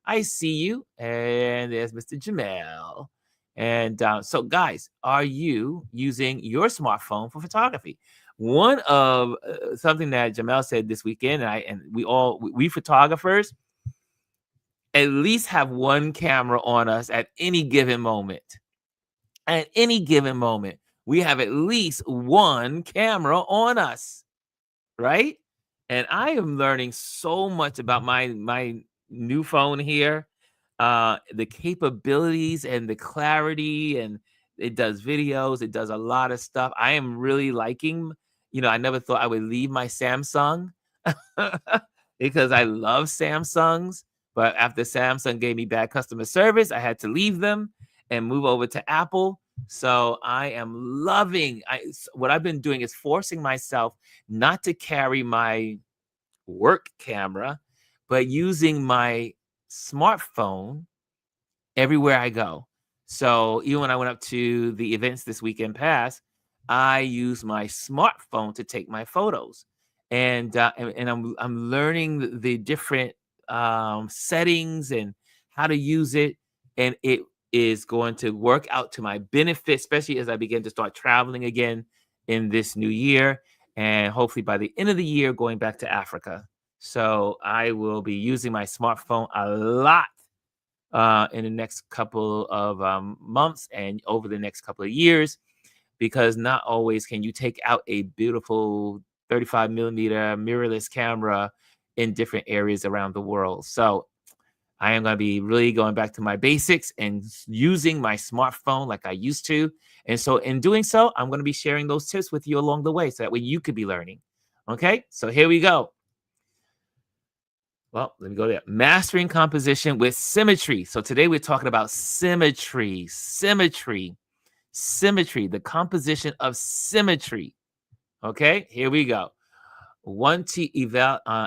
I see you. And there's Mr. Jamel. And so, guys, are you using your smartphone for photography? One of something that Jamel said this weekend, and we photographers at least have one camera on us at any given moment. At any given moment, we have at least one camera on us, right? And I am learning so much about my new phone here, the capabilities and the clarity, and it does videos, it does a lot of stuff. I am really liking, I never thought I would leave my Samsung because I love Samsungs, but after Samsung gave me bad customer service, I had to leave them and move over to Apple. So I am loving, what I've been doing is forcing myself not to carry my work camera, but using my smartphone everywhere I go. So even when I went up to the events this weekend past, I use my smartphone to take my photos, and I'm learning the different settings and how to use it, and it is going to work out to my benefit, especially as I begin to start traveling again in this new year, and hopefully by the end of the year going back to Africa. So I will be using my smartphone a lot in the next couple of months and over the next couple of years, because not always can you take out a beautiful 35 millimeter mirrorless camera in different areas around the world. So I am going to be really going back to my basics and using my smartphone like I used to. And so in doing so, I'm going to be sharing those tips with you along the way so that way you could be learning. Okay, so here we go. Well, let me go there. Mastering composition with symmetry. So today we're talking about symmetry, the composition of symmetry. Okay, here we go. Want to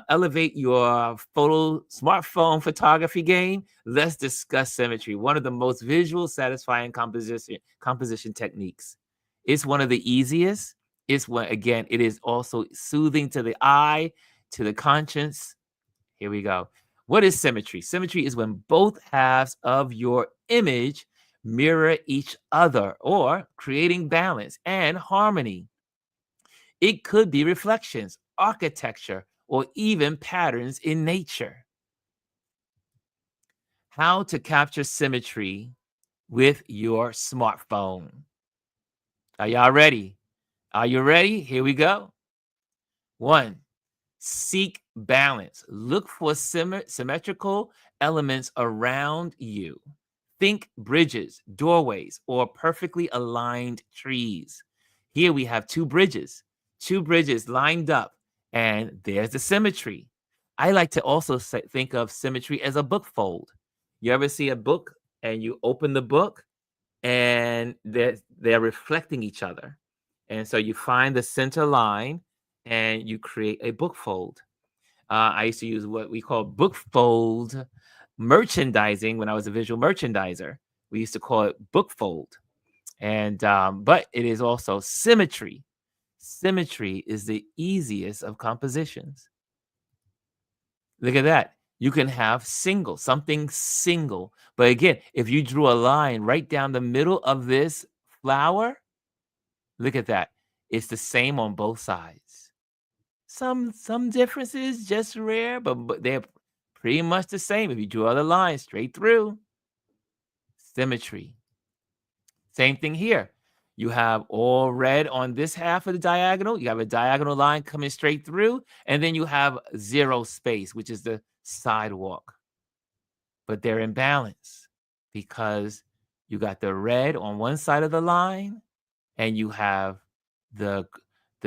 elevate your smartphone photography game? Let's discuss symmetry, one of the most visual, satisfying composition techniques. It's one of the easiest. It is also soothing to the eye, to the conscience. Here we go. What is symmetry? Symmetry is when both halves of your image mirror each other, or creating balance and harmony. It could be reflections, architecture, or even patterns in nature. How to capture symmetry with your smartphone. Are y'all ready? Are you ready? Here we go. 1. Seek balance. Look for symmetrical elements around you. Think bridges, doorways, or perfectly aligned trees. Here we have two bridges lined up, and there's the symmetry. I like to also think of symmetry as a book fold. You ever see a book and you open the book and they're reflecting each other? And so you find the center line and you create a book fold. I used to use what we call book fold merchandising when I was a visual merchandiser. We used to call it book fold. And but it is also symmetry. Symmetry is the easiest of compositions. Look at that. You can have single, something single. But again, if you drew a line right down the middle of this flower, look at that. It's the same on both sides. Some differences, just rare, but they're pretty much the same. If you draw the line straight through, symmetry. Same thing here. You have all red on this half of the diagonal. You have a diagonal line coming straight through, and then you have zero space, which is the sidewalk. But they're in balance because you got the red on one side of the line, and you have the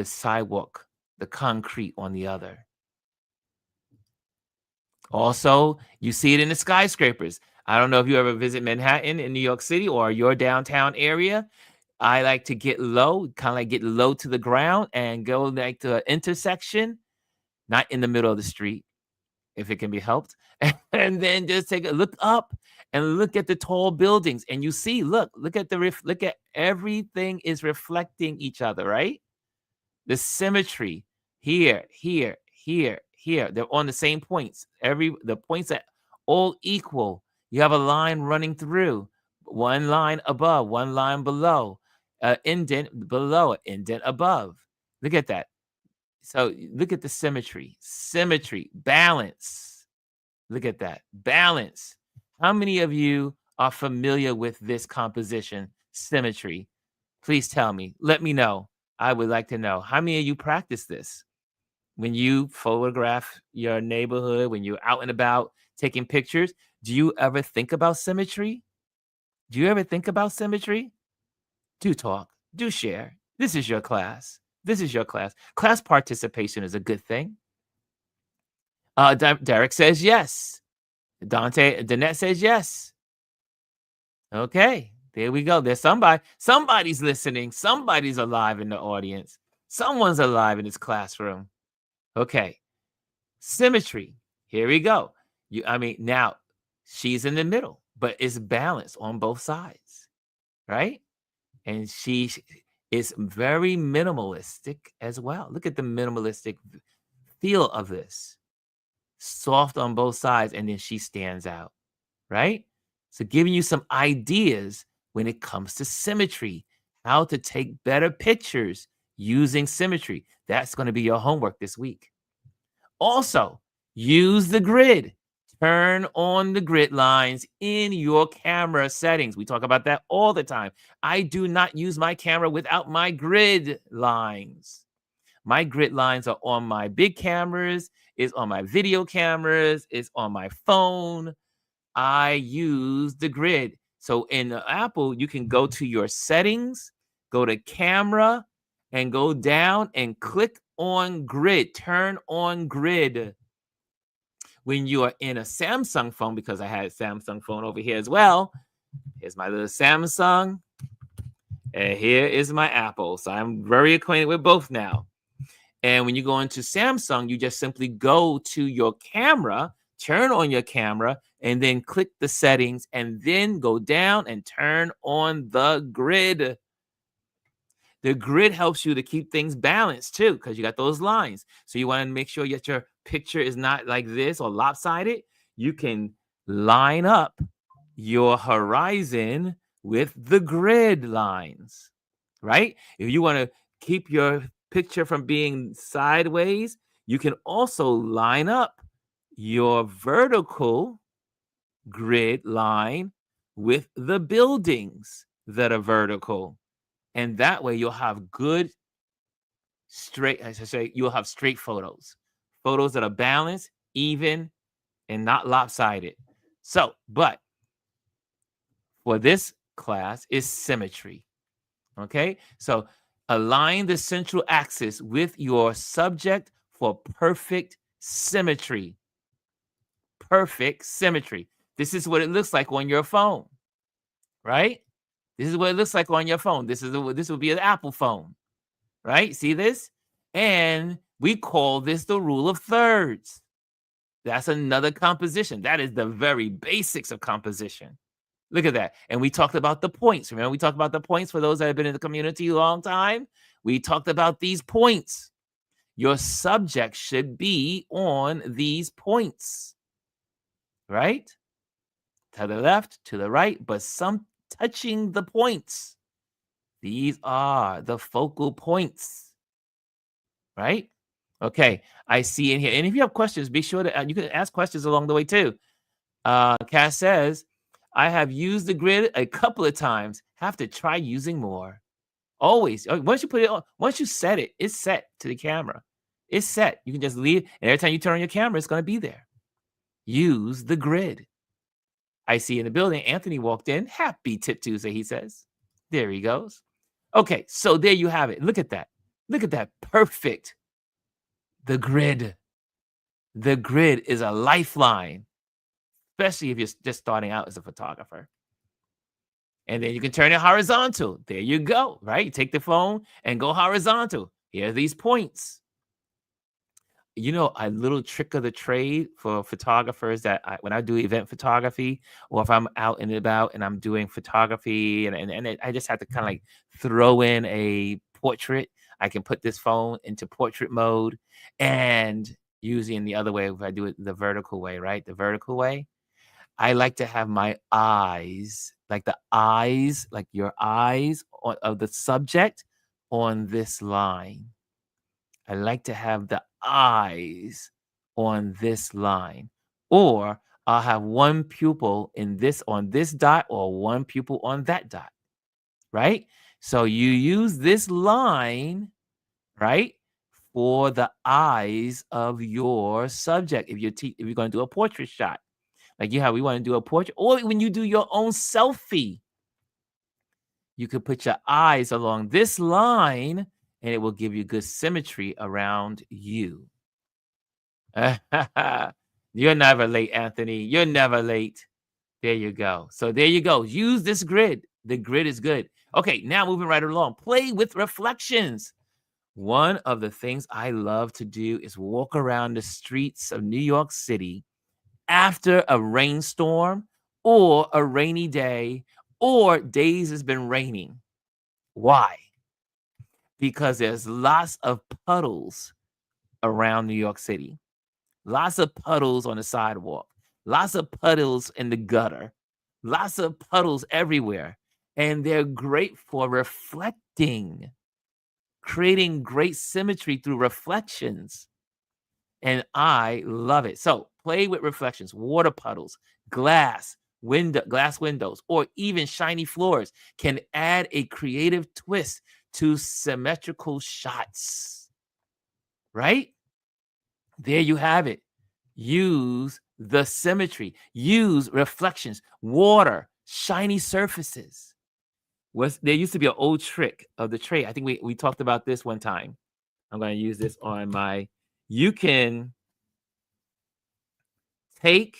sidewalk, the concrete on the other. Also, you see it in the skyscrapers. I don't know if you ever visit Manhattan in New York City or your downtown area. I like to get low, kind of like get low to the ground and go like to an intersection, not in the middle of the street, if it can be helped. And then just take a look up and look at the tall buildings. And you see, look at look at everything is reflecting each other, right? The symmetry here, here, here, here. They're on the same points. The points are all equal. You have a line running through, one line above, one line below, indent below, indent above. Look at that. So look at the symmetry, balance. Look at that, balance. How many of you are familiar with this composition, symmetry? Please tell me. Let me know. I would like to know. How many of you practice this? When you photograph your neighborhood, when you're out and about taking pictures, do you ever think about symmetry? Do you ever think about symmetry? Do talk. Do share. This is your class. This is your class. Class participation is a good thing. Derek says yes. Danette says yes. Okay, there we go. There's somebody's listening. Somebody's alive in the audience. Someone's alive in this classroom. Okay, symmetry. Here we go. Now she's in the middle, but it's balanced on both sides, right? And she is very minimalistic as well. Look at the minimalistic feel of this. Soft on both sides, and then she stands out, right? So giving you some ideas when it comes to symmetry, how to take better pictures using symmetry. That's going to be your homework this week. Also, use the grid. Turn on the grid lines in your camera settings. We talk about that all the time. I do not use my camera without my grid lines. My grid lines are on my big cameras, it's on my video cameras, it's on my phone. I use the grid. So in Apple, you can go to your settings, go to camera, and go down and click on grid. Turn on grid. When you are in a Samsung phone, because I had a Samsung phone over here as well. Here's my little Samsung. And here is my Apple. So I'm very acquainted with both now. And when you go into Samsung, you just simply go to your camera, turn on your camera, and then click the settings, and then go down and turn on the grid. The grid helps you to keep things balanced too, because you got those lines. So you want to make sure that your picture is not like this or lopsided. You can line up your horizon with the grid lines, right? If you want to keep your picture from being sideways, you can also line up your vertical grid line with the buildings that are vertical. And that way you'll have good straight, as I say, you'll have straight photos that are balanced, even, and not lopsided. So, but for this class is symmetry. Okay, so align the central axis with your subject for perfect symmetry. Perfect symmetry. This is what it looks like on your phone, right? This is what it looks like on your phone. This would be an Apple phone, right? See this? And we call this the rule of thirds. That's another composition. That is the very basics of composition. Look at that. And we talked about the points. Remember, we talked about the points for those that have been in the community a long time. We talked about these points. Your subject should be on these points. right? To the left, to the right, but some touching the points. These are the focal points, right? Okay, I see in here. And if you have questions, be sure to, you can ask questions along the way too. Cass says, I have used the grid a couple of times. Have to try using more. Always. Once you put it on, once you set it, it's set to the camera. It's set. You can just leave. And every time you turn on your camera, it's going to be there. Use the grid. I see in the building, Anthony walked in. Happy Tip Tuesday, he says. There he goes. Okay, so there you have it. Look at that. Look at that. Perfect. The grid. The grid is a lifeline, especially if you're just starting out as a photographer. And then you can turn it horizontal. There you go, right? You take the phone and go horizontal. Here are these points. You know, a little trick of the trade for photographers that when I do event photography, or if I'm out and about and I'm doing photography and I just have to kind of like throw in a portrait, I can put this phone into portrait mode, and using the other way, if I do it the vertical way, right? The vertical way, I like to have my eyes, like the eyes, like your eyes of the subject on this line. I like to have the eyes on this line, or I'll have one pupil in this on this dot, or one pupil on that dot, right? So you use this line, right, for the eyes of your subject. If you're going to do a portrait shot, like we want to do a portrait, or when you do your own selfie, you could put your eyes along this line, and it will give you good symmetry around you. You're never late, Anthony. You're never late. There you go. So there you go. Use this grid. The grid is good. Okay, now moving right along. Play with reflections. One of the things I love to do is walk around the streets of New York City after a rainstorm or a rainy day or days it's been raining. Why? Because there's lots of puddles around New York City. Lots of puddles on the sidewalk. Lots of puddles in the gutter. Lots of puddles everywhere. And they're great for reflecting, creating great symmetry through reflections. And I love it. So play with reflections, water puddles, glass windows, or even shiny floors can add a creative twist to symmetrical shots, right? There you have it. Use the symmetry. Use reflections, water, shiny surfaces. There used to be an old trick of the tray. I think we talked about this one time. I'm going to use this on my. You can take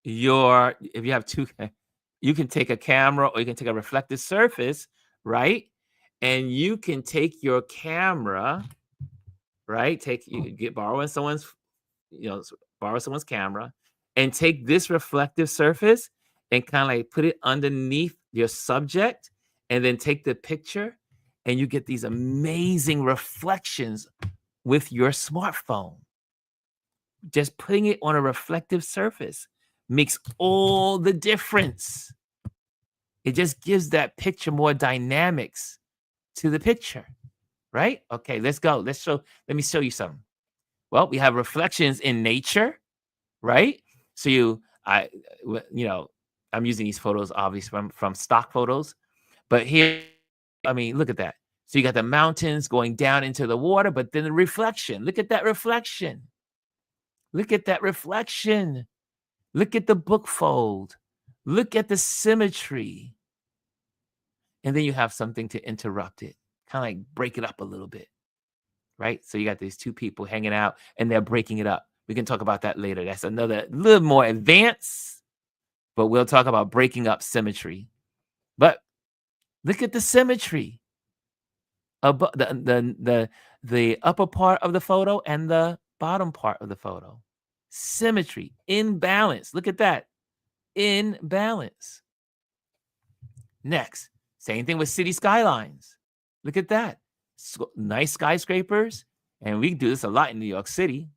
if you have two, you can take a camera or you can take a reflective surface, right? And you can take your camera, right? Borrow someone's camera and take this reflective surface and kind of like put it underneath your subject, and then take the picture, and you get these amazing reflections with your smartphone. Just putting it on a reflective surface makes all the difference. It just gives that picture more dynamics to the picture, right? Okay, let's go. Let me show you something. Well, we have reflections in nature, right? So I'm using these photos obviously from stock photos, but here, I mean, look at that. So you got the mountains going down into the water, but then the reflection. Look at that reflection. Look at that reflection. Look at the book fold. Look at the symmetry. And then you have something to interrupt it, kind of like break it up a little bit, right? So you got these two people hanging out and they're breaking it up. We can talk about that later. That's another little more advanced, but we'll talk about breaking up symmetry. But look at the symmetry above the upper part of the photo and the bottom part of the photo. Symmetry, in balance. Look at that. In balance. Next, same thing with city skylines. Look at that. Nice skyscrapers. And we do this a lot in New York City.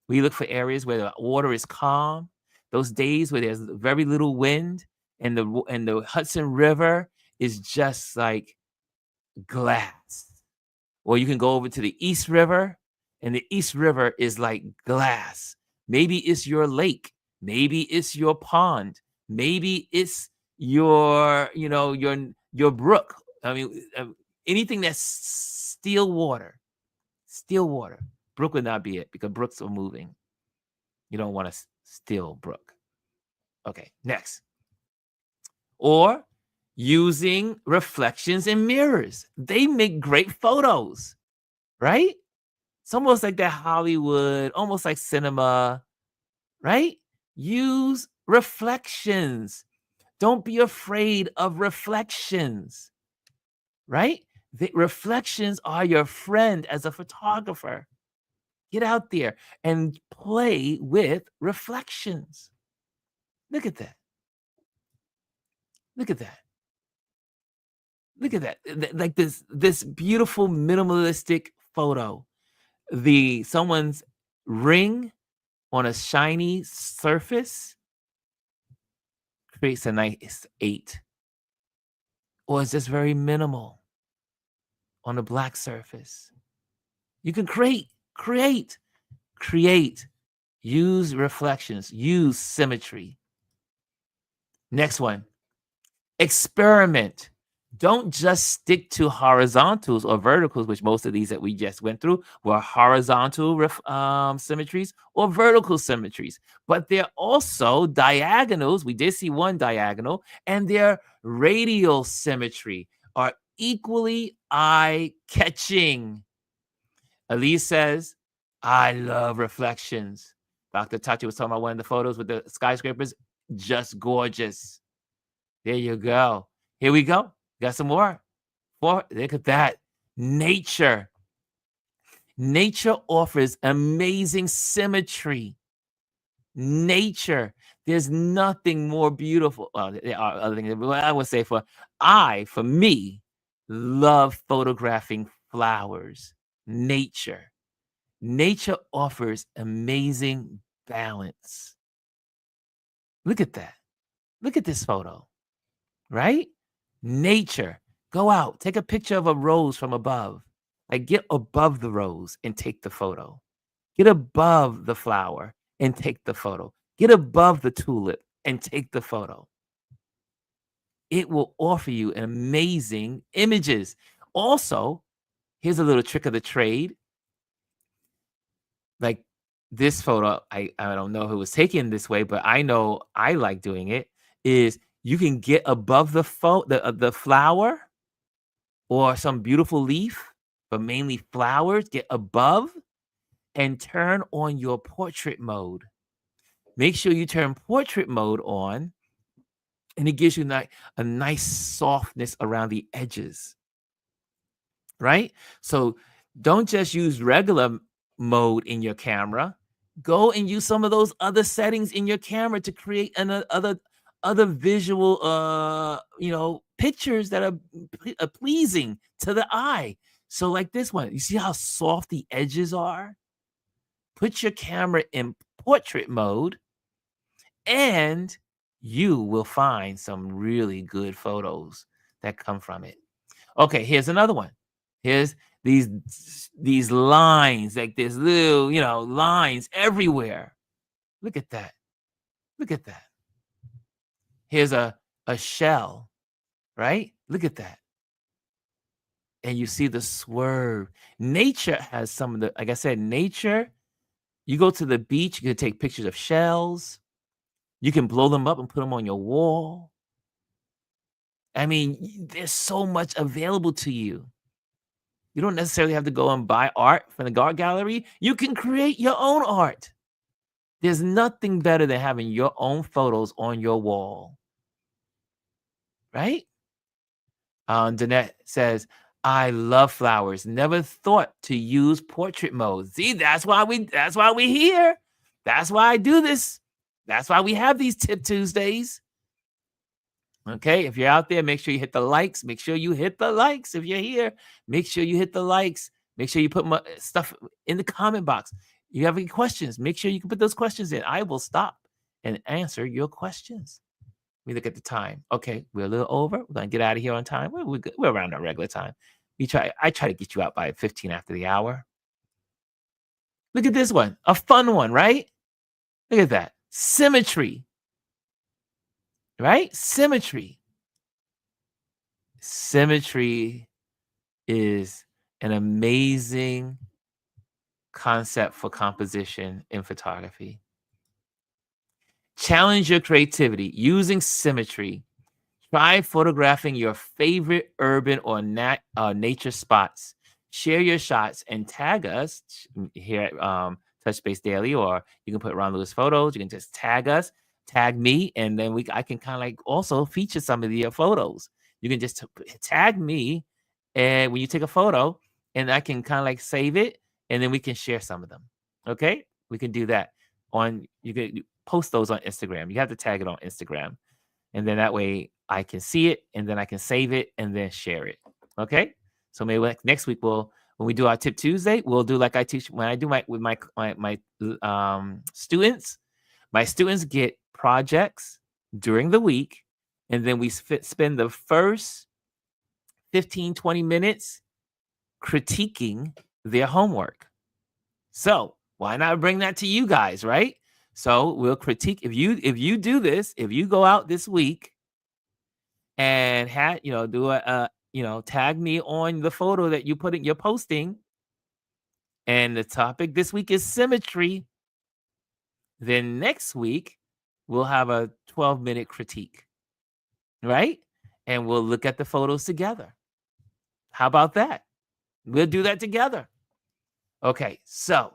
We look for areas where the water is calm. those days where there's very little wind and the Hudson River is just like glass. Or you can go over to the East River, and the East River is like glass. Maybe it's your lake. Maybe it's your pond. Maybe it's your brook. I mean, anything that's still water. Still water. Brook would not be it because brooks are moving. You don't want a still brook. Okay, next. Or using reflections and mirrors. They make great photos, right? It's almost like that Hollywood, almost like cinema, right? Use reflections. Don't be afraid of reflections, right? The reflections are your friend as a photographer. Get out there and play with reflections. Look at that. Look at that. Look at that. Like this beautiful minimalistic photo. Someone's ring on a shiny surface creates a nice 8. Or it's just very minimal on a black surface. You can create. Use reflections. Use symmetry. Next one. Experiment. Don't just stick to horizontals or verticals, which most of these that we just went through were horizontal symmetries or vertical symmetries. But they're also diagonals. We did see one diagonal, and their radial symmetry are equally eye-catching. Elise says, I love reflections. Dr. Tachi was talking about one of the photos with the skyscrapers. Just gorgeous. There you go. Here we go. Got some more. Look at that. Nature. Nature offers amazing symmetry. Nature. There's nothing more beautiful. Well, there are other things. But I would say for me, love photographing flowers. Nature. Nature offers amazing balance. Look at that. Look at this photo. Right? Nature. Go out. Take a picture of a rose from above. Like get above the rose and take the photo. Get above the flower and take the photo. Get above the tulip and take the photo. It will offer you amazing images. Also, here's a little trick of the trade. Like this photo, I don't know if it was taken this way, but I know I like doing it, is you can get above the flower or some beautiful leaf, but mainly flowers, get above and turn on your portrait mode. Make sure you turn portrait mode on, and it gives you a nice softness around the edges, right? So don't just use regular mode in your camera. Go and use some of those other settings in your camera to create other visual pictures that are pleasing to the eye. So like this one, you see how soft the edges are? Put your camera in portrait mode and you will find some really good photos that come from it. Okay, here's another one. Here's these lines, like this little, lines everywhere. Look at that. Look at that. Here's a shell, right? Look at that. And you see the swerve. Nature has some of the, like I said, nature, you go to the beach, you can take pictures of shells. You can blow them up and put them on your wall. I mean, there's so much available to you. You don't necessarily have to go and buy art from the art gallery. You can create your own art. There's nothing better than having your own photos on your wall. Right? Danette says, I love flowers. Never thought to use portrait mode. See, that's why we're here. That's why I do this. That's why we have these Tip Tuesdays. Okay, if you're out there, make sure you hit the likes. Make sure you hit the likes. If you're here, make sure you hit the likes. Make sure you put my stuff in the comment box. You have any questions, make sure you can put those questions in. I will stop and answer your questions. We look at the time. Okay, we're a little over. We're gonna get out of here on time. We're around our regular time. I try to get you out by 15 after the hour. Look at this one, a fun one, right? Look at that. Symmetry. Right? Symmetry. Symmetry is an amazing concept for composition in photography. Challenge your creativity using symmetry. Try photographing your favorite urban or nature spots. Share your shots and tag us here at Touch Base Daily, or you can put Ron Lewis Photos. You can just tag us, tag me, and then I can kind of like also feature some of your photos. You can just tag me, and when you take a photo, and I can kind of like save it, and then we can share some of them. Okay, we can do that you can post those on Instagram. You have to tag it on Instagram, and then that way I can see it, and then I can save it, and then share it. Okay, so maybe next week when we do our Tip Tuesday, we'll do like I teach when I do with my students. My students get projects during the week, and then we spend the first 15-20 minutes critiquing their homework. So why not bring that to you guys, right? So we'll critique. If you do this, if you go out this week and do tag me on the photo that you're posting, and the topic this week is symmetry, then next week we'll have a 12-minute critique, right? And we'll look at the photos together. How about that? We'll do that together. Okay, so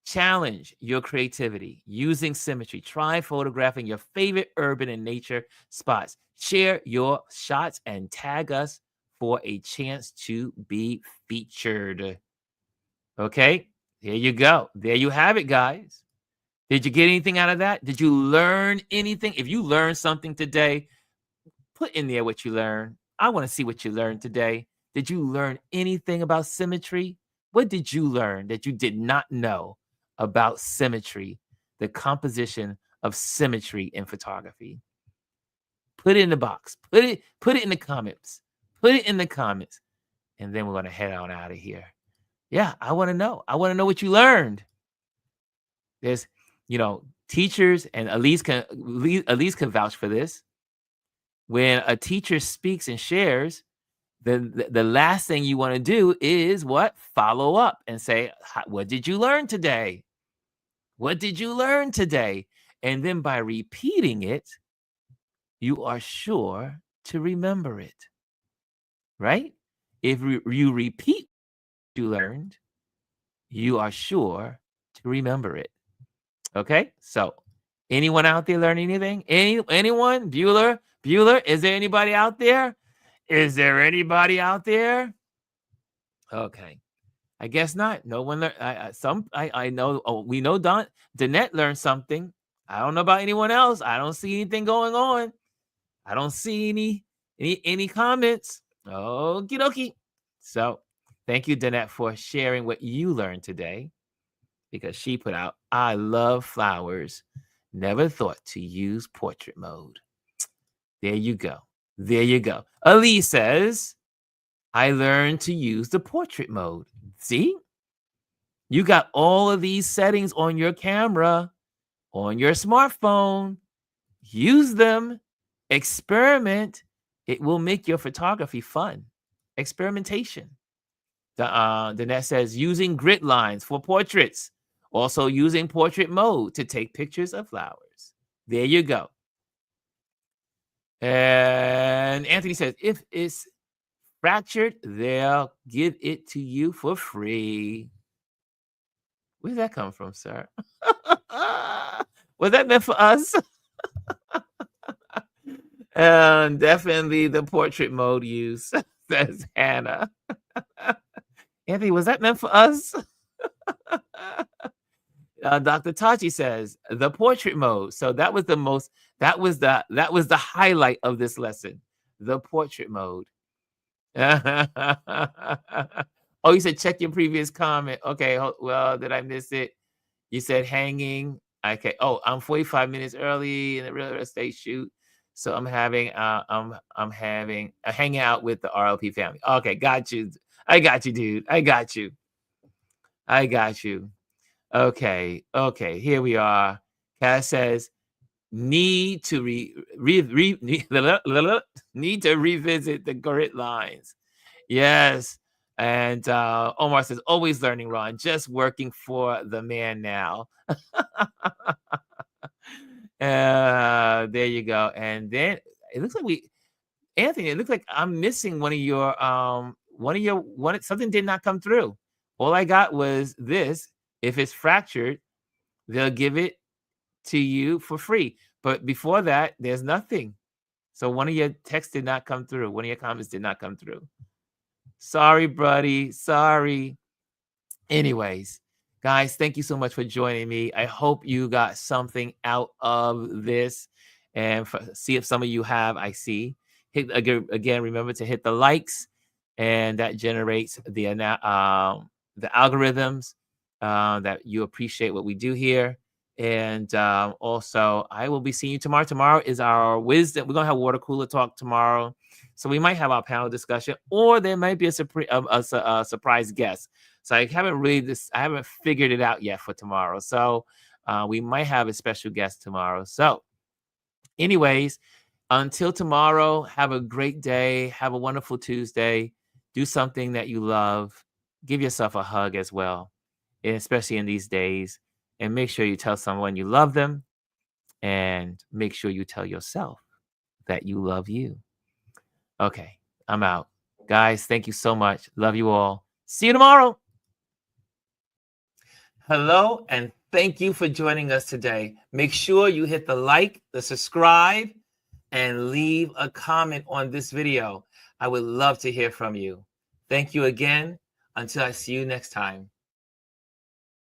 challenge your creativity using symmetry. Try photographing your favorite urban and nature spots. Share your shots and tag us for a chance to be featured. Okay, there you go. There you have it, guys. Did you get anything out of that? Did you learn anything? If you learned something today, put in there what you learned. I want to see what you learned today. Did you learn anything about symmetry? What did you learn that you did not know about symmetry, the composition of symmetry in photography? Put it in the box. Put it in the comments. Put it in the comments. And then we're going to head on out of here. Yeah, I want to know. I want to know what you learned. There's, teachers, and Elise can vouch for this. When a teacher speaks and shares, the last thing you want to do is what? Follow up and say, what did you learn today? What did you learn today? And then by repeating it, you are sure to remember it, right? If you repeat what you learned, you are sure to remember it. Okay, so anyone out there learn anything? Anyone? Bueller, is there anybody out there? Is there anybody out there? Okay, I guess not. No one learned. I know. Oh, we know Danette learned something. I don't know about anyone else. I don't see anything going on. I don't see any comments. Okie dokie. So thank you, Danette, for sharing what you learned today, because she put out, I love flowers. Never thought to use portrait mode. There you go. There you go. Ali says, I learned to use the portrait mode. See? You got all of these settings on your camera, on your smartphone. Use them. Experiment. It will make your photography fun. Experimentation. Danette says, using grid lines for portraits. Also using portrait mode to take pictures of flowers. There you go. And Anthony says, if it's fractured, they'll give it to you for free. Where did that come from, sir? Was that meant for us? And definitely the portrait mode use, says Hannah. Anthony, was that meant for us? Dr. Tachi says the portrait mode. So that was the highlight of this lesson. The portrait mode. Oh, you said check your previous comment. Okay, well, did I miss it? You said hanging. Okay. Oh, I'm 45 minutes early in the real estate shoot. So I'm having I'm having a hangout with the RLP family. Okay, got you. I got you, dude. I got you. I got you. Okay. Okay. Here we are. Cass says, need to need to revisit the grid lines. Yes. And Omar says, always learning, Ron. Just working for the man now. There you go. And then it looks like Anthony, it looks like I'm missing one of your something did not come through. All I got was this. If it's fractured, they'll give it to you for free. But before that, there's nothing. So one of your texts did not come through. One of your comments did not come through. Sorry, buddy. Sorry. Anyways, guys, thank you so much for joining me. I hope you got something out of this, and see if some of you have. I see. Hit again. Remember to hit the likes, and that generates the algorithms that you appreciate what we do here. And also, I will be seeing you tomorrow. Tomorrow is our wisdom. We're gonna have water cooler talk tomorrow, so we might have our panel discussion, or there might be a surprise guest. So I haven't figured it out yet for tomorrow. So we might have a special guest tomorrow. So, anyways, until tomorrow, have a great day. Have a wonderful Tuesday. Do something that you love. Give yourself a hug as well, and especially in these days. And make sure you tell someone you love them, and make sure you tell yourself that you love you. Okay, I'm out. Guys, thank you so much. Love you all. See you tomorrow. Hello, and thank you for joining us today. Make sure you hit the like, the subscribe, and leave a comment on this video. I would love to hear from you. Thank you again. Until I see you next time.